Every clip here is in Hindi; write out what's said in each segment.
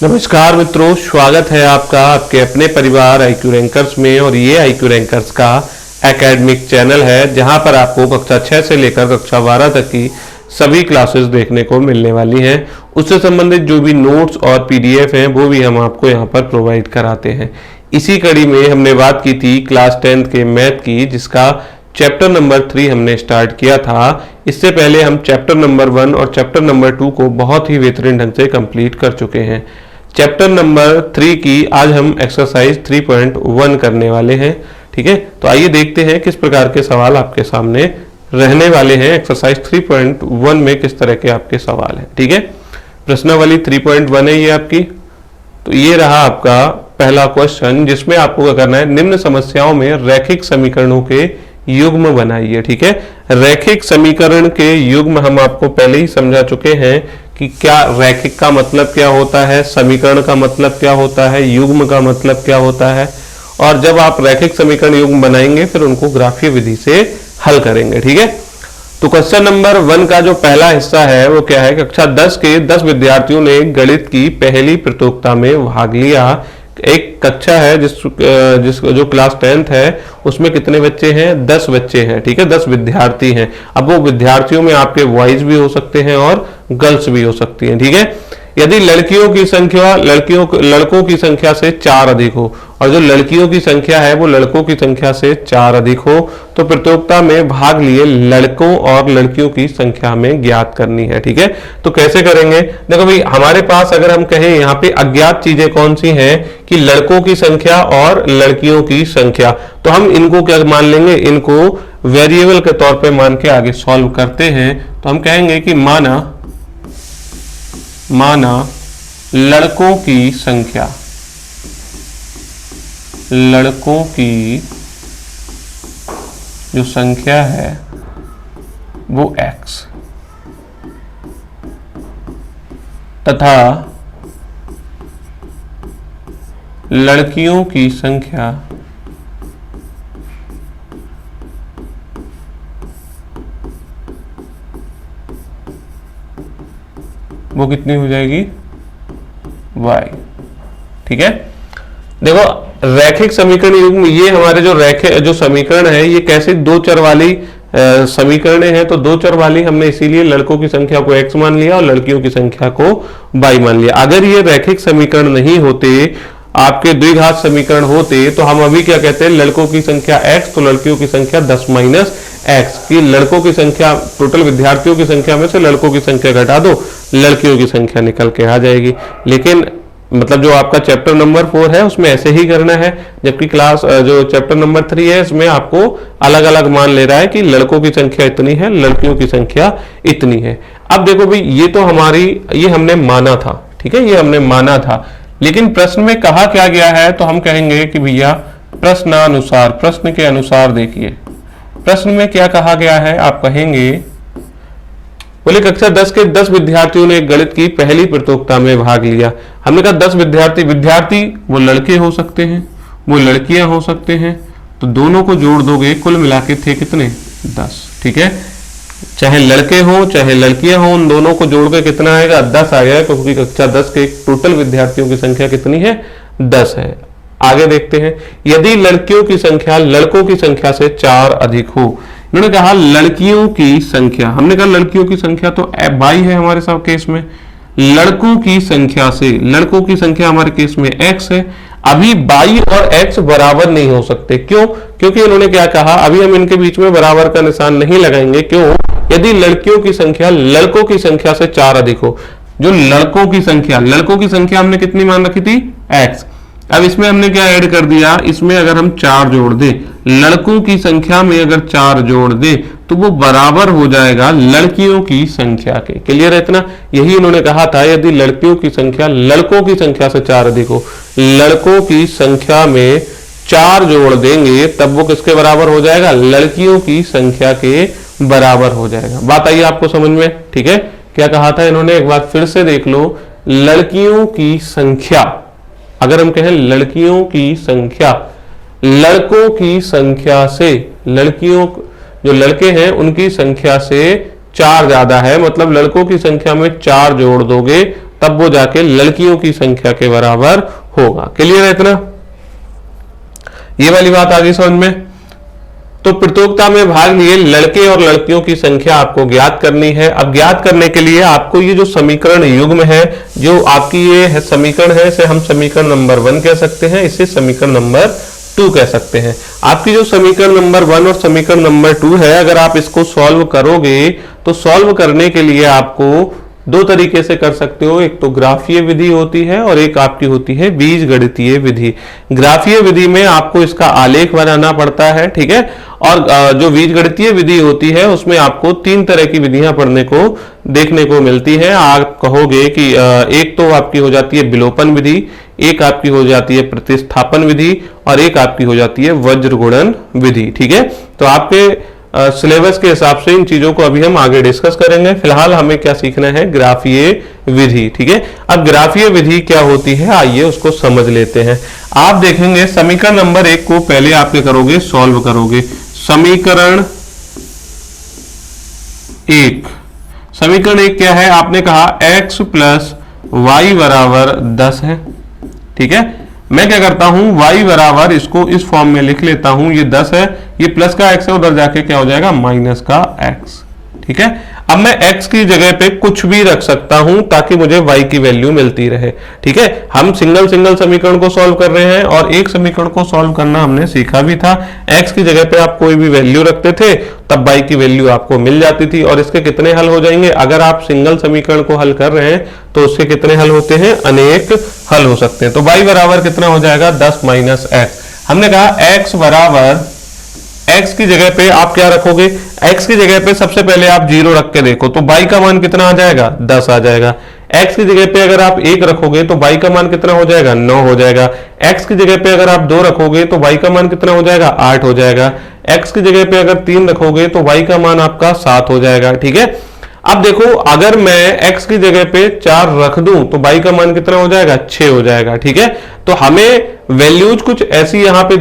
नमस्कार मित्रों, स्वागत है आपका आपके अपने परिवार IQ रैंकर्स में। और ये IQ रैंकर्स का एकेडमिक चैनल है जहां पर आपको कक्षा 6 से लेकर कक्षा 12 तक की सभी क्लासेस देखने को मिलने वाली हैं। उससे संबंधित जो भी नोट्स और PDF हैं वो भी हम आपको यहां पर प्रोवाइड कराते हैं। इसी कड़ी में हमने बात की थी क्लास 10th के मैथ की, जिसका चैप्टर नंबर 3 हमने स्टार्ट किया था। इससे पहले हम चैप्टर नंबर 1 और चैप्टर नंबर 2 को बहुत ही बेहतरीन ढंग से कंप्लीट कर चुके हैं। चैप्टर नंबर 3 की आज हम एक्सरसाइज 3.1 करने वाले हैं। ठीक है, तो आइए देखते हैं किस प्रकार के सवाल आपके सामने रहने वाले हैं। एक्सरसाइज 3.1 में किस तरह के आपके सवाल हैं। ठीक है, प्रश्नावली 3.1 है ये आपकी। तो ये रहा आपका पहला क्वेश्चन, जिसमें आपको क्या करना है, निम्न समस्याओं में रैखिक समीकरणों के युग्म बनाइए। ठीक है, रैखिक समीकरण के युग्म हम आपको पहले ही समझा चुके हैं कि क्या रैखिक का मतलब क्या होता है, समीकरण का मतलब क्या होता है, युग्म का मतलब क्या होता है। और जब आप रैखिक समीकरण युग्म बनाएंगे फिर उनको ग्राफीय विधि से हल करेंगे। ठीक है, तो क्वेश्चन नंबर 1 का जो पहला हिस्सा है वो क्या है, कक्षा 10 के 10 विद्यार्थियों ने गणित की पहली प्रतियोगिता में भाग लिया। एक कक्षा है जिस जो क्लास 10th है उसमें कितने बच्चे हैं, 10 बच्चे हैं। ठीक है, 10 विद्यार्थी हैं। अब वो विद्यार्थियों में आपके बॉयज भी हो सकते हैं और गर्ल्स भी हो सकती हैं। ठीक है, यदि लड़कियों की संख्या लड़कों की संख्या से 4 अधिक हो और जो लड़कियों की संख्या है वो लड़कों की संख्या से 4 अधिक हो, तो प्रतियोगिता में भाग लिए लड़कों और लड़कियों की संख्या में ज्ञात करनी है। ठीक है, तो कैसे करेंगे, देखो भाई, हमारे पास अगर हम कहें यहाँ पे अज्ञात चीजें कौन सी हैं कि लड़कों की संख्या और लड़कियों की संख्या, तो हम इनको क्या मान लेंगे, इनको वेरिएबल के तौर पे मान के आगे सॉल्व करते हैं। तो हम कहेंगे कि माना लड़कों की जो संख्या है वो x तथा लड़कियों की संख्या वो कितनी हो जाएगी, y। ठीक है, देखो रैखिक समीकरण युग्म, ये हमारे जो समीकरण है ये कैसे दो चर वाली समीकरण है। तो दो चर वाली हमने इसीलिए लड़कों की संख्या को x मान लिया और लड़कियों की संख्या को y मान लिया। अगर ये रैखिक समीकरण नहीं होते, आपके द्विघात समीकरण होते, तो हम अभी क्या कहते हैं, लड़कों की संख्या x तो लड़कियों की संख्या 10 - x की लड़कों की संख्या, टोटल विद्यार्थियों की संख्या में से लड़कों की संख्या घटा दो, लड़कियों की संख्या निकल के आ जाएगी। लेकिन मतलब जो आपका चैप्टर नंबर 4 है उसमें ऐसे ही करना है, जबकि जो चैप्टर नंबर 3 है इसमें आपको अलग अलग मान ले रहा है कि लड़कों की संख्या इतनी है, लड़कियों की संख्या इतनी है। अब देखो भाई, ये हमने माना था। ठीक है, ये हमने माना था, लेकिन प्रश्न में कहा क्या गया है, तो हम कहेंगे कि भैया प्रश्न के अनुसार देखिए, प्रश्न में क्या कहा गया है। आप कहेंगे, बोले कक्षा 10 के 10 विद्यार्थियों ने गणित की पहली प्रतियोगिता में भाग लिया। हमने कहा 10 विद्यार्थी वो लड़के हो सकते हैं, वो लड़कियां हो सकते हैं, तो दोनों को जोड़ दोगे कुल मिला के थे कितने, 10। ठीक है, चाहे लड़के हो चाहे लड़कियां हो, उन दोनों को जोड़ के कितना आएगा, 10 आएगा, क्योंकि कक्षा 10 के टोटल विद्यार्थियों की संख्या कितनी है, 10 है। आगे देखते हैं, यदि लड़कियों की संख्या लड़कों की संख्या से 4 अधिक हो। इन्होंने कहा लड़कियों की संख्या, हमने कहा लड़कियों की संख्या तो y है हमारे सब केस में, लड़कों की संख्या हमारे केस में x है। अभी y और x बराबर नहीं हो सकते, क्यों, क्योंकि इन्होंने क्या कहा, अभी हम इनके बीच में बराबर का निशान नहीं लगाएंगे। क्यों, यदि लड़कियों की संख्या लड़कों की संख्या से 4 अधिक हो। जो लड़कों की संख्या हमने कितनी मान रखी थी, x। अब इसमें हमने क्या ऐड कर दिया, इसमें अगर हम 4 जोड़ दे, लड़कों की संख्या में अगर 4 जोड़ दे तो वो बराबर हो जाएगा लड़कियों की संख्या के। क्लियर है इतना, यही इन्होंने कहा था, यदि लड़कियों की संख्या लड़कों की संख्या से 4 अधिक हो, लड़कों की संख्या में 4 जोड़ देंगे तब वो किसके बराबर हो जाएगा, लड़कियों की संख्या के बराबर हो जाएगा। बात आई आपको समझ में। ठीक है, क्या कहा था इन्होंने, एक बार फिर से देख लो, लड़कियों की संख्या, अगर हम कहें लड़कियों की संख्या लड़कों की संख्या से, जो लड़के हैं उनकी संख्या से 4 ज्यादा है, मतलब लड़कों की संख्या में 4 जोड़ दोगे तब वो जाके लड़कियों की संख्या के बराबर होगा। क्लियर है इतना? ये वाली बात आ गई समझ में। तो प्रतियोगिता में भाग लिए लड़के और लड़कियों की संख्या आपको ज्ञात करनी है। अब ज्ञात करने के लिए आपको ये जो समीकरण युग्म है, जो आपकी ये समीकरण है, इसे हम समीकरण नंबर 1 कह सकते हैं, इसे समीकरण नंबर 2 कह सकते हैं। आपकी जो समीकरण नंबर 1 और समीकरण नंबर 2 है, अगर आप इसको सॉल्व करोगे तो सॉल्व करने के लिए आपको दो तरीके से कर सकते हो। एक तो ग्राफीय विधि होती है और एक आपकी होती है बीजगणितीय विधि। ग्राफीय विधि में आपको इसका आलेख बनाना पड़ता है, ठीक है। और जो बीजगणितीय विधि होती है उसमें आपको 3 तरह की विधियां पढ़ने को देखने को मिलती है। आप कहोगे कि एक तो आपकी हो जाती है विलोपन विधि, एक आपकी हो जाती है प्रतिस्थापन विधि और एक आपकी हो जाती है वज्र गुणन विधि, ठीक है। तो आपके सिलेबस के हिसाब से इन चीजों को अभी हम आगे डिस्कस करेंगे। फिलहाल हमें क्या सीखना है? ग्राफीय विधि, ठीक है। अब ग्राफीय विधि क्या होती है, आइए उसको समझ लेते हैं। आप देखेंगे समीकरण नंबर 1 को पहले आप क्या करोगे? सॉल्व करोगे। समीकरण 1, समीकरण 1 क्या है? आपने कहा x प्लस वाई बराबर 10 है, ठीक है। मैं क्या करता हूं? y बराबर इसको इस फॉर्म में लिख लेता हूं, ये 10 है, ये प्लस का x है, उधर जाके क्या हो जाएगा? माइनस का x, ठीक है। अब मैं x की जगह पे कुछ भी रख सकता हूं ताकि मुझे y की वैल्यू मिलती रहे, ठीक है। हम सिंगल सिंगल समीकरण को सॉल्व कर रहे हैं और एक समीकरण को सॉल्व करना हमने सीखा भी था। x की जगह पे आप कोई भी वैल्यू रखते थे तब y की वैल्यू आपको मिल जाती थी। और इसके कितने हल हो जाएंगे? अगर आप सिंगल समीकरण को हल कर रहे हैं तो उसके कितने हल होते हैं? अनेक हल हो सकते हैं। तो y बराबर कितना हो जाएगा? 10 माइनस x। हमने कहा x बराबर, x की जगह पे आप क्या रखोगे? x की जगह पे सबसे पहले आप 0 रख के देखो तो y का मान कितना आ जाएगा? 10 आ जाएगा। x की जगह पे अगर आप 1 रखोगे तो y का मान कितना हो जाएगा? 9 हो जाएगा। x की जगह पे अगर आप 2 रखोगे तो y का मान कितना हो जाएगा? 8 हो जाएगा। x की जगह पे अगर 3 रखोगे तो y का मान आपका 7 हो जाएगा, ठीक है। अब देखो अगर मैं x की जगह पे 4 रख दूं तो y का मान कितना हो जाएगा? 6 हो जाएगा, ठीक है। तो हमें वैल्यूज कुछ ऐसी यहाँ पे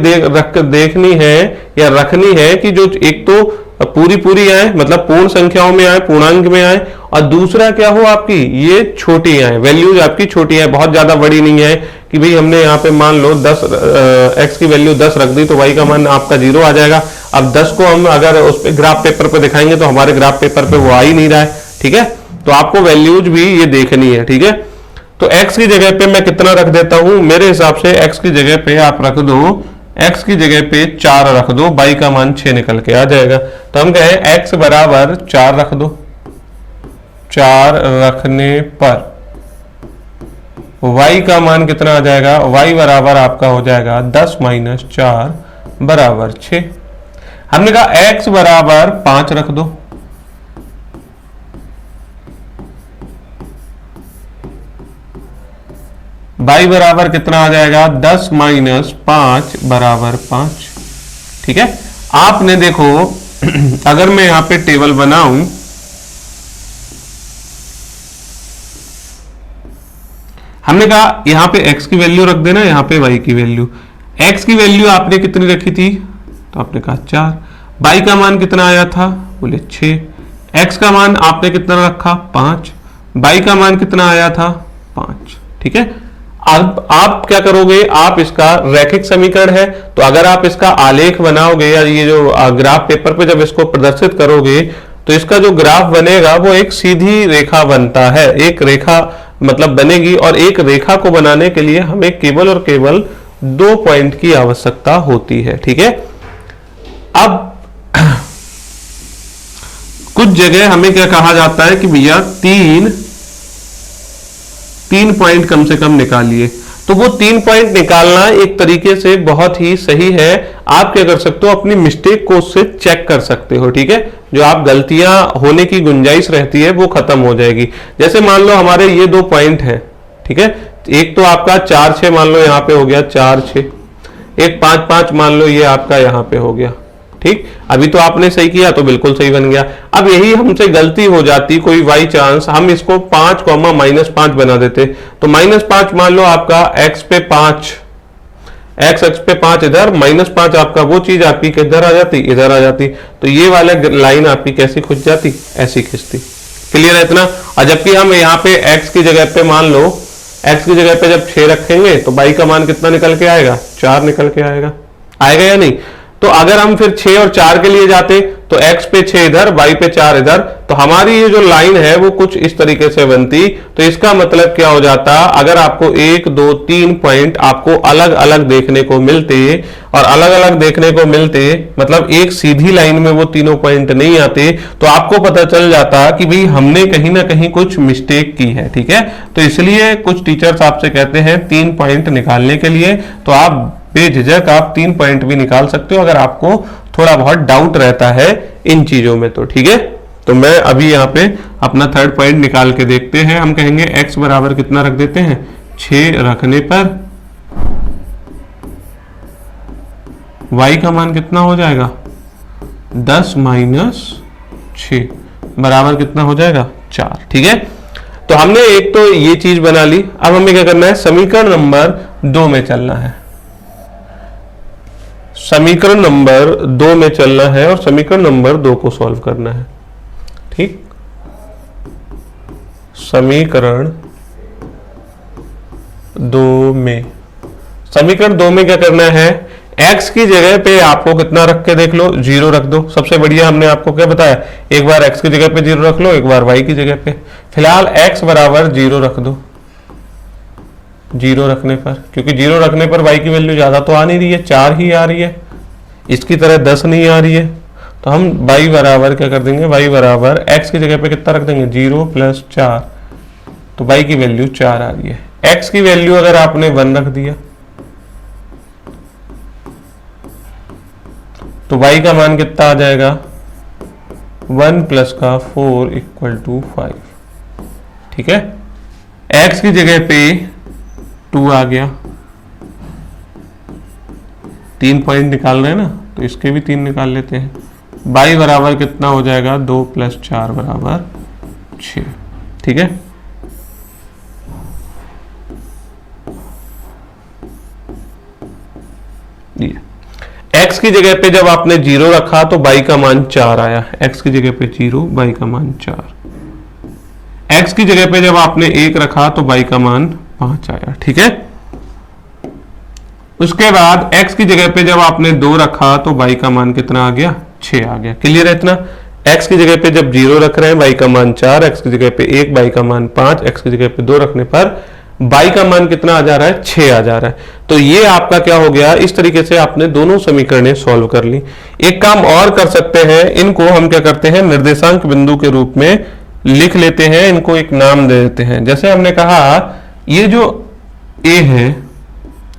देखनी है या रखनी है कि जो एक तो पूरी पूरी आए, मतलब पूर्ण संख्याओं में आए, पूर्णांक में आए, और दूसरा क्या हो आपकी ये छोटी आए, वैल्यूज आपकी छोटी आए, बहुत ज्यादा बड़ी नहीं है कि भाई हमने यहाँ पे मान लो 10 x की वैल्यू 10 रख दी तो y का मान आपका 0 आ जाएगा। अब 10 को हम अगर उस पे ग्राफ पेपर पे दिखाएंगे तो हमारे ग्राफ पेपर पे वो आ ही नहीं रहा है, ठीक है। तो आपको वैल्यूज भी ये देखनी है, ठीक है। तो x की जगह पे मैं कितना रख देता हूं? मेरे हिसाब से x की जगह पे आप रख दो, x की जगह पे 4 रख दो, y का मान 6 निकल के आ जाएगा। तो हम कहें x बराबर 4 रख दो। 4 रखने पर y का मान कितना आ जाएगा? y बराबर आपका हो जाएगा 10 माइनस 4 बराबर 6। हमने कहा x बराबर 5 रख दो। y बराबर कितना आ जाएगा? 10 माइनस 5 बराबर 5, ठीक है। आपने देखो अगर मैं यहां पे टेबल बनाऊं, हमने कहा यहां पे x की वैल्यू रख देना, यहां पे y की वैल्यू। x की वैल्यू आपने कितनी रखी थी? तो आपने कहा 4। y का मान कितना आया था? बोले 6। x का मान आपने कितना रखा? 5। y का मान कितना आया था? 5, ठीक है। अब आप क्या करोगे? आप इसका रैखिक समीकरण है तो अगर आप इसका आलेख बनाओगे या ये जो ग्राफ पेपर पे जब इसको प्रदर्शित करोगे तो इसका जो ग्राफ बनेगा वो एक सीधी रेखा बनता है, एक रेखा मतलब बनेगी। और एक रेखा को बनाने के लिए हमें केवल और केवल 2 पॉइंट की आवश्यकता होती है, ठीक है। अब कुछ जगह हमें क्या कहा जाता है कि भैया 3 पॉइंट कम से कम निकालिए। तो वो 3 पॉइंट निकालना एक तरीके से बहुत ही सही है। आप क्या कर सकते हो? अपनी मिस्टेक को उससे चेक कर सकते हो, ठीक है। जो आप गलतियां होने की गुंजाइश रहती है वो खत्म हो जाएगी। जैसे मान लो हमारे ये 2 पॉइंट है, ठीक है। एक तो आपका 4 6 मान लो यहाँ पे हो गया 4 6, एक 5 5 मान लो ये आपका यहाँ पे हो गया, ठीक। अभी तो आपने सही किया तो बिल्कुल सही बन गया। अब यही हमसे गलती हो जाती कोई बाई चांस, हम इसको 5 -5 बना देते तो -5 मान लो आपका x पे 5, x पे 5 इधर, -5 आपका वो चीज आपकी किधर आ जाती? इधर आ जाती। तो ये वाला लाइन आपकी कैसी खिंच जाती? ऐसी खिंचती। क्लियर है इतना। और जबकि हम यहाँ पे x की जगह पे मान लो, x की जगह पे जब 6 रखेंगे तो y का मान कितना निकल के आएगा, 4 निकल के आएगा, आएगा या नहीं। तो अगर हम फिर 6 और 4 के लिए जाते तो x पे 6 इधर, y पे 4 इधर, तो हमारी ये जो लाइन है वो कुछ इस तरीके से बनती। तो इसका मतलब क्या हो जाता, अगर आपको 1 2 3 पॉइंट आपको अलग अलग देखने को मिलते, और अलग अलग देखने को मिलते मतलब एक सीधी लाइन में वो तीनों पॉइंट नहीं आते, तो आपको पता चल जाता कि भाई हमने कहीं ना कहीं कुछ मिस्टेक की है। ठीक है, तो इसलिए कुछ टीचर्स आपसे कहते हैं 3 पॉइंट निकालने के लिए, तो आप बेझिझक आप 3 पॉइंट भी निकाल सकते हो अगर आपको थोड़ा बहुत डाउट रहता है इन चीजों में तो। ठीक है, तो मैं अभी यहाँ पे अपना थर्ड पॉइंट निकाल के देखते हैं। हम कहेंगे x बराबर कितना रख देते हैं, 6 रखने पर y का मान कितना हो जाएगा, 10 माइनस 6 बराबर कितना हो जाएगा, 4। ठीक है, तो हमने एक तो ये चीज बना ली। अब हमें क्या करना है, समीकरण नंबर 2 में चलना है। समीकरण नंबर 2 में चलना है और समीकरण नंबर 2 को सॉल्व करना है। ठीक, समीकरण 2 में, समीकरण 2 में क्या करना है, x की जगह पे आपको कितना रख के देख लो, 0 रख दो। सबसे बढ़िया हमने आपको क्या बताया, एक बार x की जगह पे 0 रख लो, एक बार y की जगह पे। फिलहाल x बराबर 0 रख दो। 0 रखने पर, क्योंकि 0 रखने पर y की वैल्यू ज्यादा तो आ नहीं रही है, 4 ही आ रही है, इसकी तरह 10 नहीं आ रही है, तो हम y बराबर क्या कर देंगे, y बराबर x की जगह पे कितना रख देंगे, 0 + 4, तो y की वैल्यू 4 आ रही है। x की वैल्यू अगर आपने 1 रख दिया तो y का मान कितना आ जाएगा, 1 + 4 = 5। ठीक है, x की जगह पे 2 आ गया, 3 पॉइंट निकाल रहे हैं ना, तो इसके भी 3 निकाल लेते हैं। y बराबर कितना हो जाएगा, 2 + 4 बराबर 6। ठीक है, x की जगह पे जब आपने 0 रखा तो y का मान 4 आया, x की जगह पे 0, y का मान 4। x की जगह पे जब आपने 1 रखा तो y का मान 5 आया। ठीक है, उसके बाद x की जगह पे जब आपने 2 रखा तो y का मान कितना आ गया, 6 आ गया। क्लियर है इतना। x की जगह पे जब 0 रख रहे हैं, y का मान 4, x की जगह पे 1, y का मान 5, x की जगह पे 2 रखने पर y का मान कितना आ जा रहा है, 6 आ जा रहा है। तो ये आपका क्या हो गया, इस तरीके से आपने दोनों समीकरणें सॉल्व कर ली। एक काम और कर सकते हैं, इनको हम क्या करते हैं, निर्देशांक बिंदु के रूप में लिख लेते हैं, इनको एक नाम दे देते हैं। जैसे हमने कहा ये जो a है,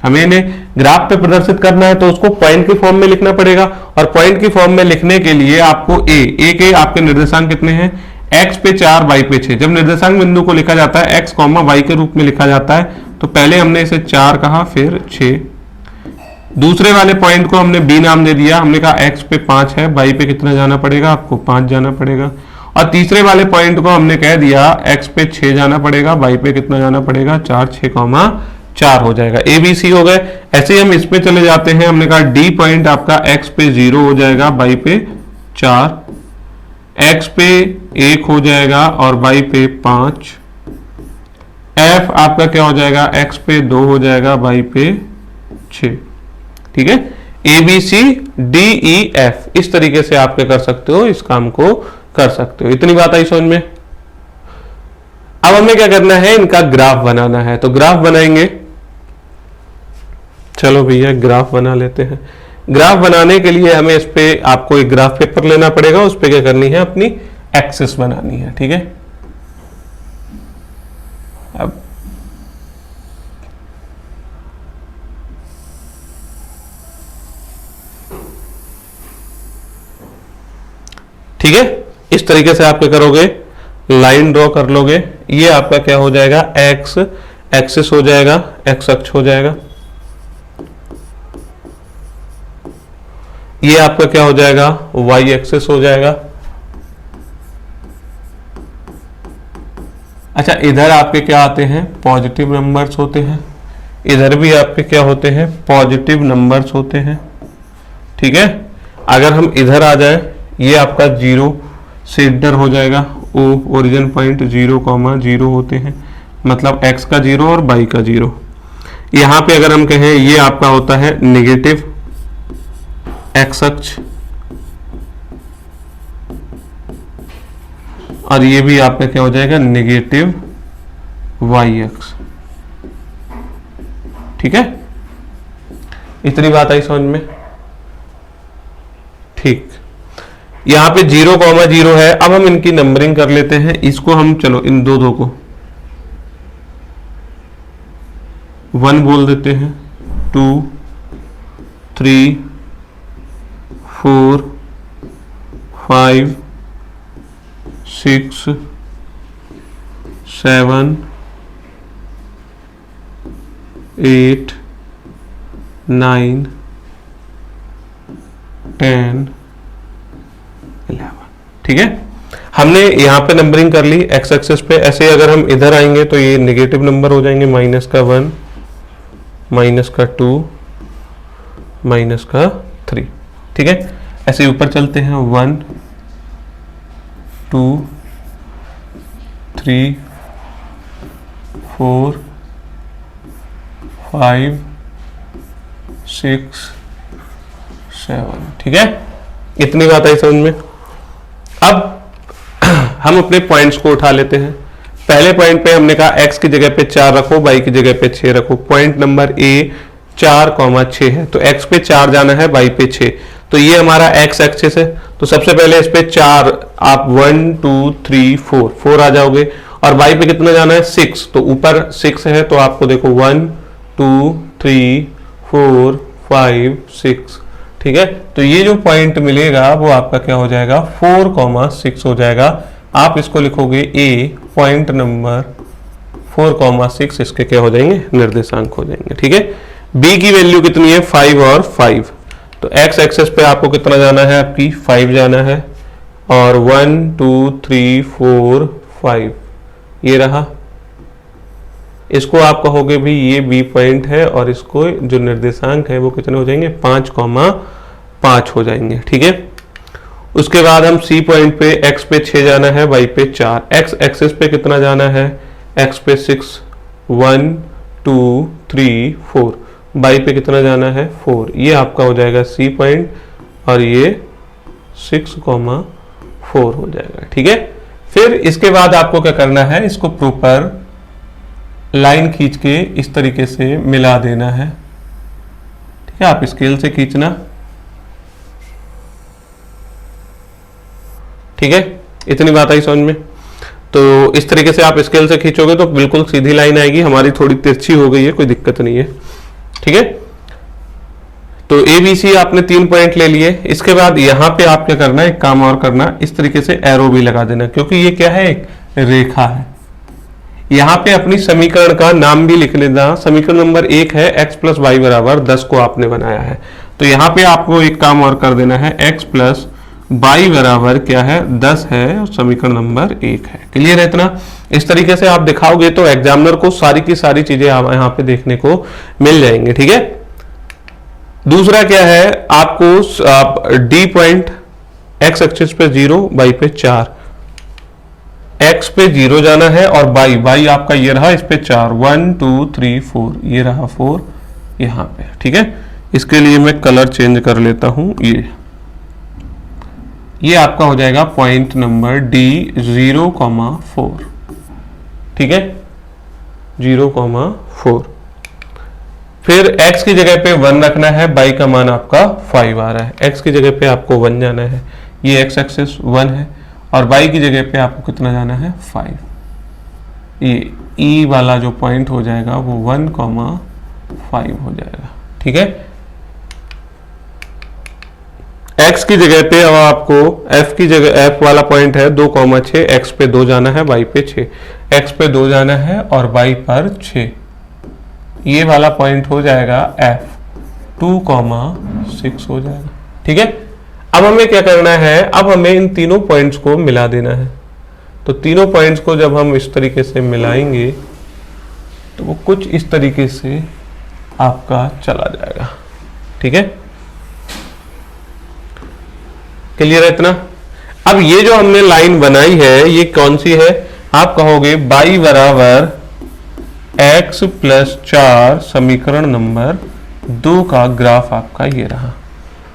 हमें इन्हें ग्राफ पे प्रदर्शित करना है तो उसको पॉइंट के फॉर्म में लिखना पड़ेगा, और पॉइंट की फॉर्म में लिखने के लिए आपको a के आपके निर्देशांक कितने हैं, x पे 4, y पे 6। जब निर्देशांक बिंदु को लिखा जाता है x, y के रूप में लिखा जाता है, तो पहले हमने इसे 4 कहा, फिर 6। दूसरे वाले पॉइंट को हमने b नाम दे दिया, हमने कहा x पे 5 है, y पे कितना जाना पड़ेगा, आपको 5 जाना पड़ेगा। और तीसरे वाले पॉइंट को हमने कह दिया x पे 6 जाना पड़ेगा, y पे कितना जाना पड़ेगा, 4, 6, 4 हो जाएगा। ए बी सी हो गए। ऐसे ही हम इस पे चले जाते हैं, हमने कहा डी पॉइंट आपका x पे 0 हो जाएगा, y पे 4, x पे 1 हो जाएगा और y पे 5। f आपका क्या हो जाएगा, x पे 2 हो जाएगा, y पे 6। ठीक है, A B C D E F, इस तरीके से आप क्या कर सकते हो, इस काम को कर सकते हो। इतनी बात आई समझ में। अब हमें क्या करना है, इनका ग्राफ बनाना है, तो ग्राफ बनाएंगे। चलो भैया ग्राफ बना लेते हैं। ग्राफ बनाने के लिए हमें इस पे आपको एक ग्राफ पेपर लेना पड़ेगा, उस पे क्या करनी है, अपनी एक्सिस बनानी है। ठीक है, अब ठीक है, इस तरीके से आप क्या करोगे, लाइन ड्रॉ कर लोगे। ये आपका क्या हो जाएगा, एक्स एक्सिस हो जाएगा, एक्स अक्ष हो जाएगा। ये आपका क्या हो जाएगा, वाई एक्सिस हो जाएगा। अच्छा, इधर आपके क्या आते हैं, पॉजिटिव नंबर्स होते हैं, इधर भी आपके क्या होते हैं, पॉजिटिव नंबर्स होते हैं। ठीक है, अगर हम इधर आ जाए, ये आपका 0 सेंटर हो जाएगा, ओरिजिन पॉइंट 0,0 होते हैं, मतलब x का 0 और y का 0। यहाँ पे अगर हम कहें ये आपका होता है नेगेटिव x अक्ष और ये भी आपका क्या हो जाएगा नेगेटिव y अक्ष। ठीक है, इतनी बात आई समझ में? ठीक, यहां पे 0,0 है। अब हम इनकी नंबरिंग कर लेते हैं। इसको हम चलो इन दो को 1 बोल देते हैं, 2 3 4 5 6 7 8 9 10 11। ठीक है, हमने यहां पे नंबरिंग कर ली एक्स एक्सिस पे। ऐसे अगर हम इधर आएंगे तो ये नेगेटिव नंबर हो जाएंगे, माइनस का 1, माइनस का 2, माइनस का 3। ठीक है, ऐसे ऊपर चलते हैं 1 2 3 4 5 6 7। ठीक है, इतनी बात आई समझ में? अब हम अपने पॉइंट्स को उठा लेते हैं। पहले पॉइंट पे हमने कहा x की जगह पे 4 रखो, y की जगह पे 6 रखो। पॉइंट नंबर A 4,6 है, तो x पे 4 जाना है, y पे 6। तो ये हमारा x एक्सिस है। तो सबसे पहले इस पे 4 आप 1 2 3 4 आ जाओगे, और y पे कितना जाना है 6। तो ऊपर 6 है, तो आपको देखो 1 2 3 4 5 6। ठीक है, तो ये जो पॉइंट मिलेगा वो आपका क्या हो जाएगा 4,6 हो जाएगा। आप इसको लिखोगे A पॉइंट नंबर 4,6, इसके क्या हो जाएंगे निर्देशांक हो जाएंगे। ठीक है, B की वैल्यू कितनी है 5 और 5। तो x एक्सिस पे आपको कितना जाना है, आपकी 5 जाना है, और 1 2 3 4 5 ये रहा। इसको आप कहोगे भी ये B पॉइंट है, और इसको जो निर्देशांक है वो कितने हो जाएंगे 5,5 हो जाएंगे। ठीक है, उसके बाद हम C पॉइंट पे x पे 6 जाना है, y पे 4। x एक्सिस पे कितना जाना है, x पे 6 1 2 3 4, y पे कितना जाना है 4। ये आपका हो जाएगा C पॉइंट, और ये 6,4 हो जाएगा। ठीक है, फिर इसके बाद आपको क्या करना है, इसको प्रॉपर लाइन खींच के इस तरीके से मिला देना है। ठीक है, आप स्केल से खींचना। ठीक है, इतनी बात आई समझ में? तो इस तरीके से आप स्केल से खींचोगे तो बिल्कुल सीधी लाइन आएगी। हमारी थोड़ी तिरछी हो गई है, कोई दिक्कत नहीं है। ठीक है, तो ABC आपने 3 पॉइंट ले लिए। इसके बाद यहाँ पे आप क्या करना है, एक काम और करना, इस तरीके से एरो भी लगा देना, क्योंकि ये क्या है एक रेखा है। यहाँ पे अपनी समीकरण का नाम भी लिख लेना। समीकरण नंबर 1 है x प्लस वाई बराबर 10 को आपने बनाया है। तो यहाँ पे आपको एक काम और कर देना है, x प्लस वाई बराबर क्या है 10 है, और समीकरण नंबर 1 है। क्लियर है इतना? इस तरीके से आप दिखाओगे तो एग्जामिनर को सारी की सारी चीजें यहाँ पे देखने को मिल जाएंगे। ठीक है, दूसरा क्या है, आपको D पॉइंट x एक्सिस पे 0, y पे 4, x पे 0 जाना है, और y आपका ये रहा, इस पे 4 1 2 3 4 ये रहा 4 यहाँ पे। ठीक है, इसके लिए मैं कलर चेंज कर लेता हूं। ये आपका हो जाएगा पॉइंट नंबर D 0,4। ठीक है, 0,4। फिर x की जगह पे 1 रखना है, y का मान आपका 5 आ रहा है। x की जगह पे आपको 1 जाना है, ये x एक्सिस 1 है, और y की जगह पे आपको कितना जाना है 5। ये E वाला जो पॉइंट हो जाएगा वो 1,5 हो जाएगा। ठीक है, x की जगह पे अब आपको f की जगह f वाला पॉइंट है 2,6, x पे 2 जाना है, y पे 6, x पे 2 जाना है और y पर 6। ये वाला पॉइंट हो जाएगा f 2,6 हो जाएगा। ठीक है, अब हमें क्या करना है, अब हमें इन तीनों पॉइंट्स को मिला देना है। तो तीनों पॉइंट्स को जब हम इस तरीके से मिलाएंगे तो वो कुछ इस तरीके से आपका चला जाएगा। ठीक है, क्लियर है इतना? अब ये जो हमने लाइन बनाई है ये कौन सी है, आप कहोगे y बराबर x प्लस 4 समीकरण नंबर 2 का ग्राफ आपका ये रहा।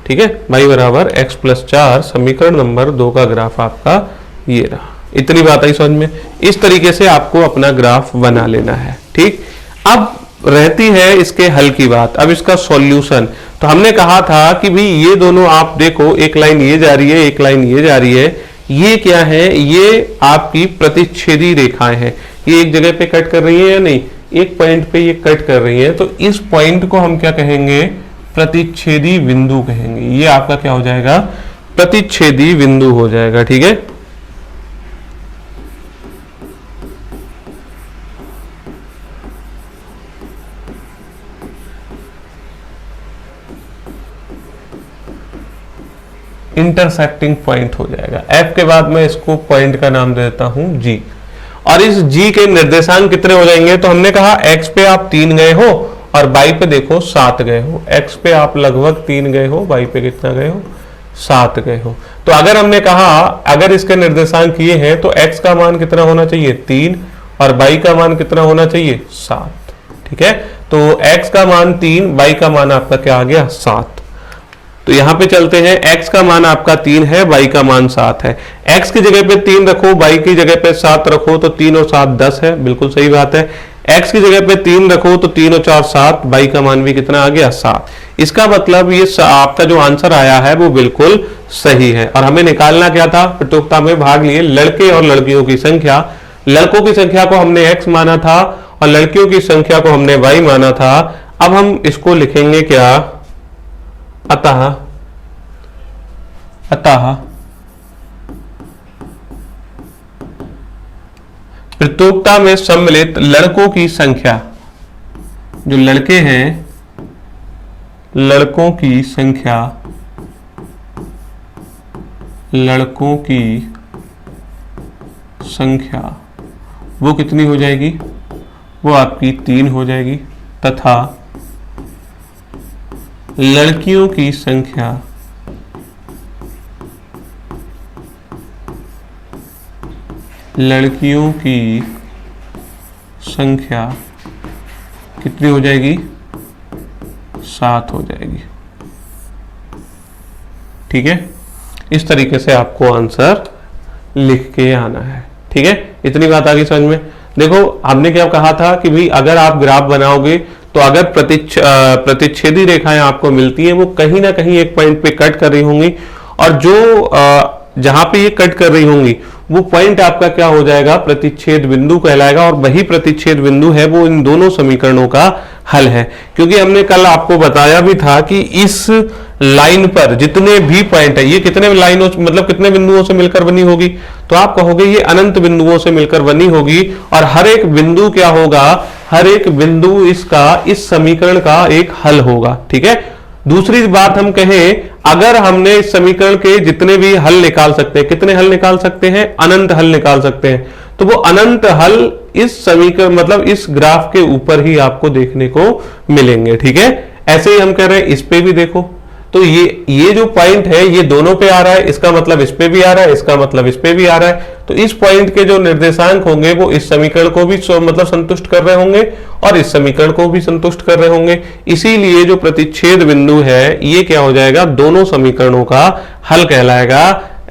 ठीक है, y बराबर x प्लस 4 समीकरण नंबर 2 का ग्राफ आपका ये रहा। इतनी बात आई समझ में। इस तरीके से आपको अपना ग्राफ बना लेना है। ठीक, अब रहती है इसके हल की बात। अब इसका सॉल्यूशन, तो हमने कहा था कि भाई ये दोनों आप देखो, एक लाइन ये जा रही है, एक लाइन ये जा रही है, ये क्या है, ये आपकी प्रतिच्छेदी रेखाएं हैं। ये एक जगह पे कट कर रही है या नहीं, एक पॉइंट पे ये कट कर रही है, तो इस पॉइंट को हम क्या कहेंगे, प्रतिच्छेदी बिंदु कहेंगे। ये आपका क्या हो जाएगा, प्रतिच्छेदी बिंदु हो जाएगा। ठीक है, इंटरसेक्टिंग पॉइंट हो जाएगा। F के बाद मैं इसको पॉइंट का नाम दे देता हूं G, और इस G के निर्देशांक कितने हो जाएंगे, तो हमने कहा X पे आप 3 गए हो और Y पे देखो 7 गए हो। X पे आप लगभग 3 गए हो, Y पे कितना गए हो, 7 गए हो। तो अगर हमने कहा अगर इसके निर्देशांक ये हैं तो X का मान कितना होना चाहिए, 3, और Y का मान कितना होना चाहिए, 7। ठीक है, तो X का मान 3, Y का मान आपका क्या आ गया, 7। तो यहां पे चलते हैं, x का मान आपका 3 है, y का मान 7 है। x की जगह पे 3 रखो, y की जगह पे 7 रखो, तो 3 और 7 10 है, बिल्कुल सही बात है। x की जगह पे 3 रखो तो 3 और 4 7, y का मान भी कितना आ गया, 7। इसका मतलब ये आपका जो आंसर आया है वो बिल्कुल सही है। और हमें निकालना क्या था, प्रतियोगिता में भाग लिए लड़के और लड़कियों की संख्या। लड़कों की संख्या को हमने x माना था और लड़कियों की संख्या को हमने y माना था। अब हम इसको लिखेंगे क्या, अतः प्रतियोगिता में सम्मिलित लड़कों की संख्या, जो लड़के हैं, लड़कों की संख्या, लड़कों की संख्या वो कितनी हो जाएगी, वो आपकी 3 हो जाएगी, तथा लड़कियों की संख्या कितनी हो जाएगी, 7 हो जाएगी। ठीक है, इस तरीके से आपको आंसर लिख के आना है। ठीक है, इतनी बात आ गई समझ में। देखो हमने क्या कहा था कि भाई अगर आप ग्राफ बनाओगे तो अगर प्रतिच्छेदी रेखाएं आपको मिलती हैं वो कहीं ना कहीं एक पॉइंट पे कट कर रही होंगी, और जो जहां पे ये कट कर रही होंगी वो पॉइंट आपका क्या हो जाएगा, प्रतिच्छेद बिंदु कहलाएगा। और वही प्रतिच्छेद बिंदु है वो इन दोनों समीकरणों का हल है। क्योंकि हमने कल आपको बताया भी था कि इस लाइन पर जितने भी पॉइंट है, ये कितने लाइनों मतलब कितने बिंदुओं से मिलकर बनी होगी, तो आप कहोगे ये अनंत बिंदुओं से मिलकर बनी होगी। और हर एक बिंदु क्या होगा, हर एक बिंदु इसका इस समीकरण का एक हल होगा। ठीक है, दूसरी बात हम कहें, अगर हमने इस समीकरण के जितने भी हल निकाल सकते हैं, कितने हल निकाल सकते हैं, अनंत हल निकाल सकते हैं, तो वो अनंत हल इस समीकरण मतलब इस ग्राफ के ऊपर ही आपको देखने को मिलेंगे। ठीक है, ऐसे ही हम कह रहे हैं इस पे भी देखो, तो ये जो पॉइंट है ये दोनों पे आ रहा है, इसका मतलब इस पे भी आ रहा है, इसका मतलब इस पे भी आ रहा है। तो इस पॉइंट के जो निर्देशांक होंगे वो इस समीकरण को भी मतलब संतुष्ट कर रहे होंगे और इस समीकरण को भी संतुष्ट कर रहे होंगे। इसीलिए जो प्रतिच्छेद बिंदु है ये क्या हो जाएगा, दोनों समीकरणों का हल कहलाएगा।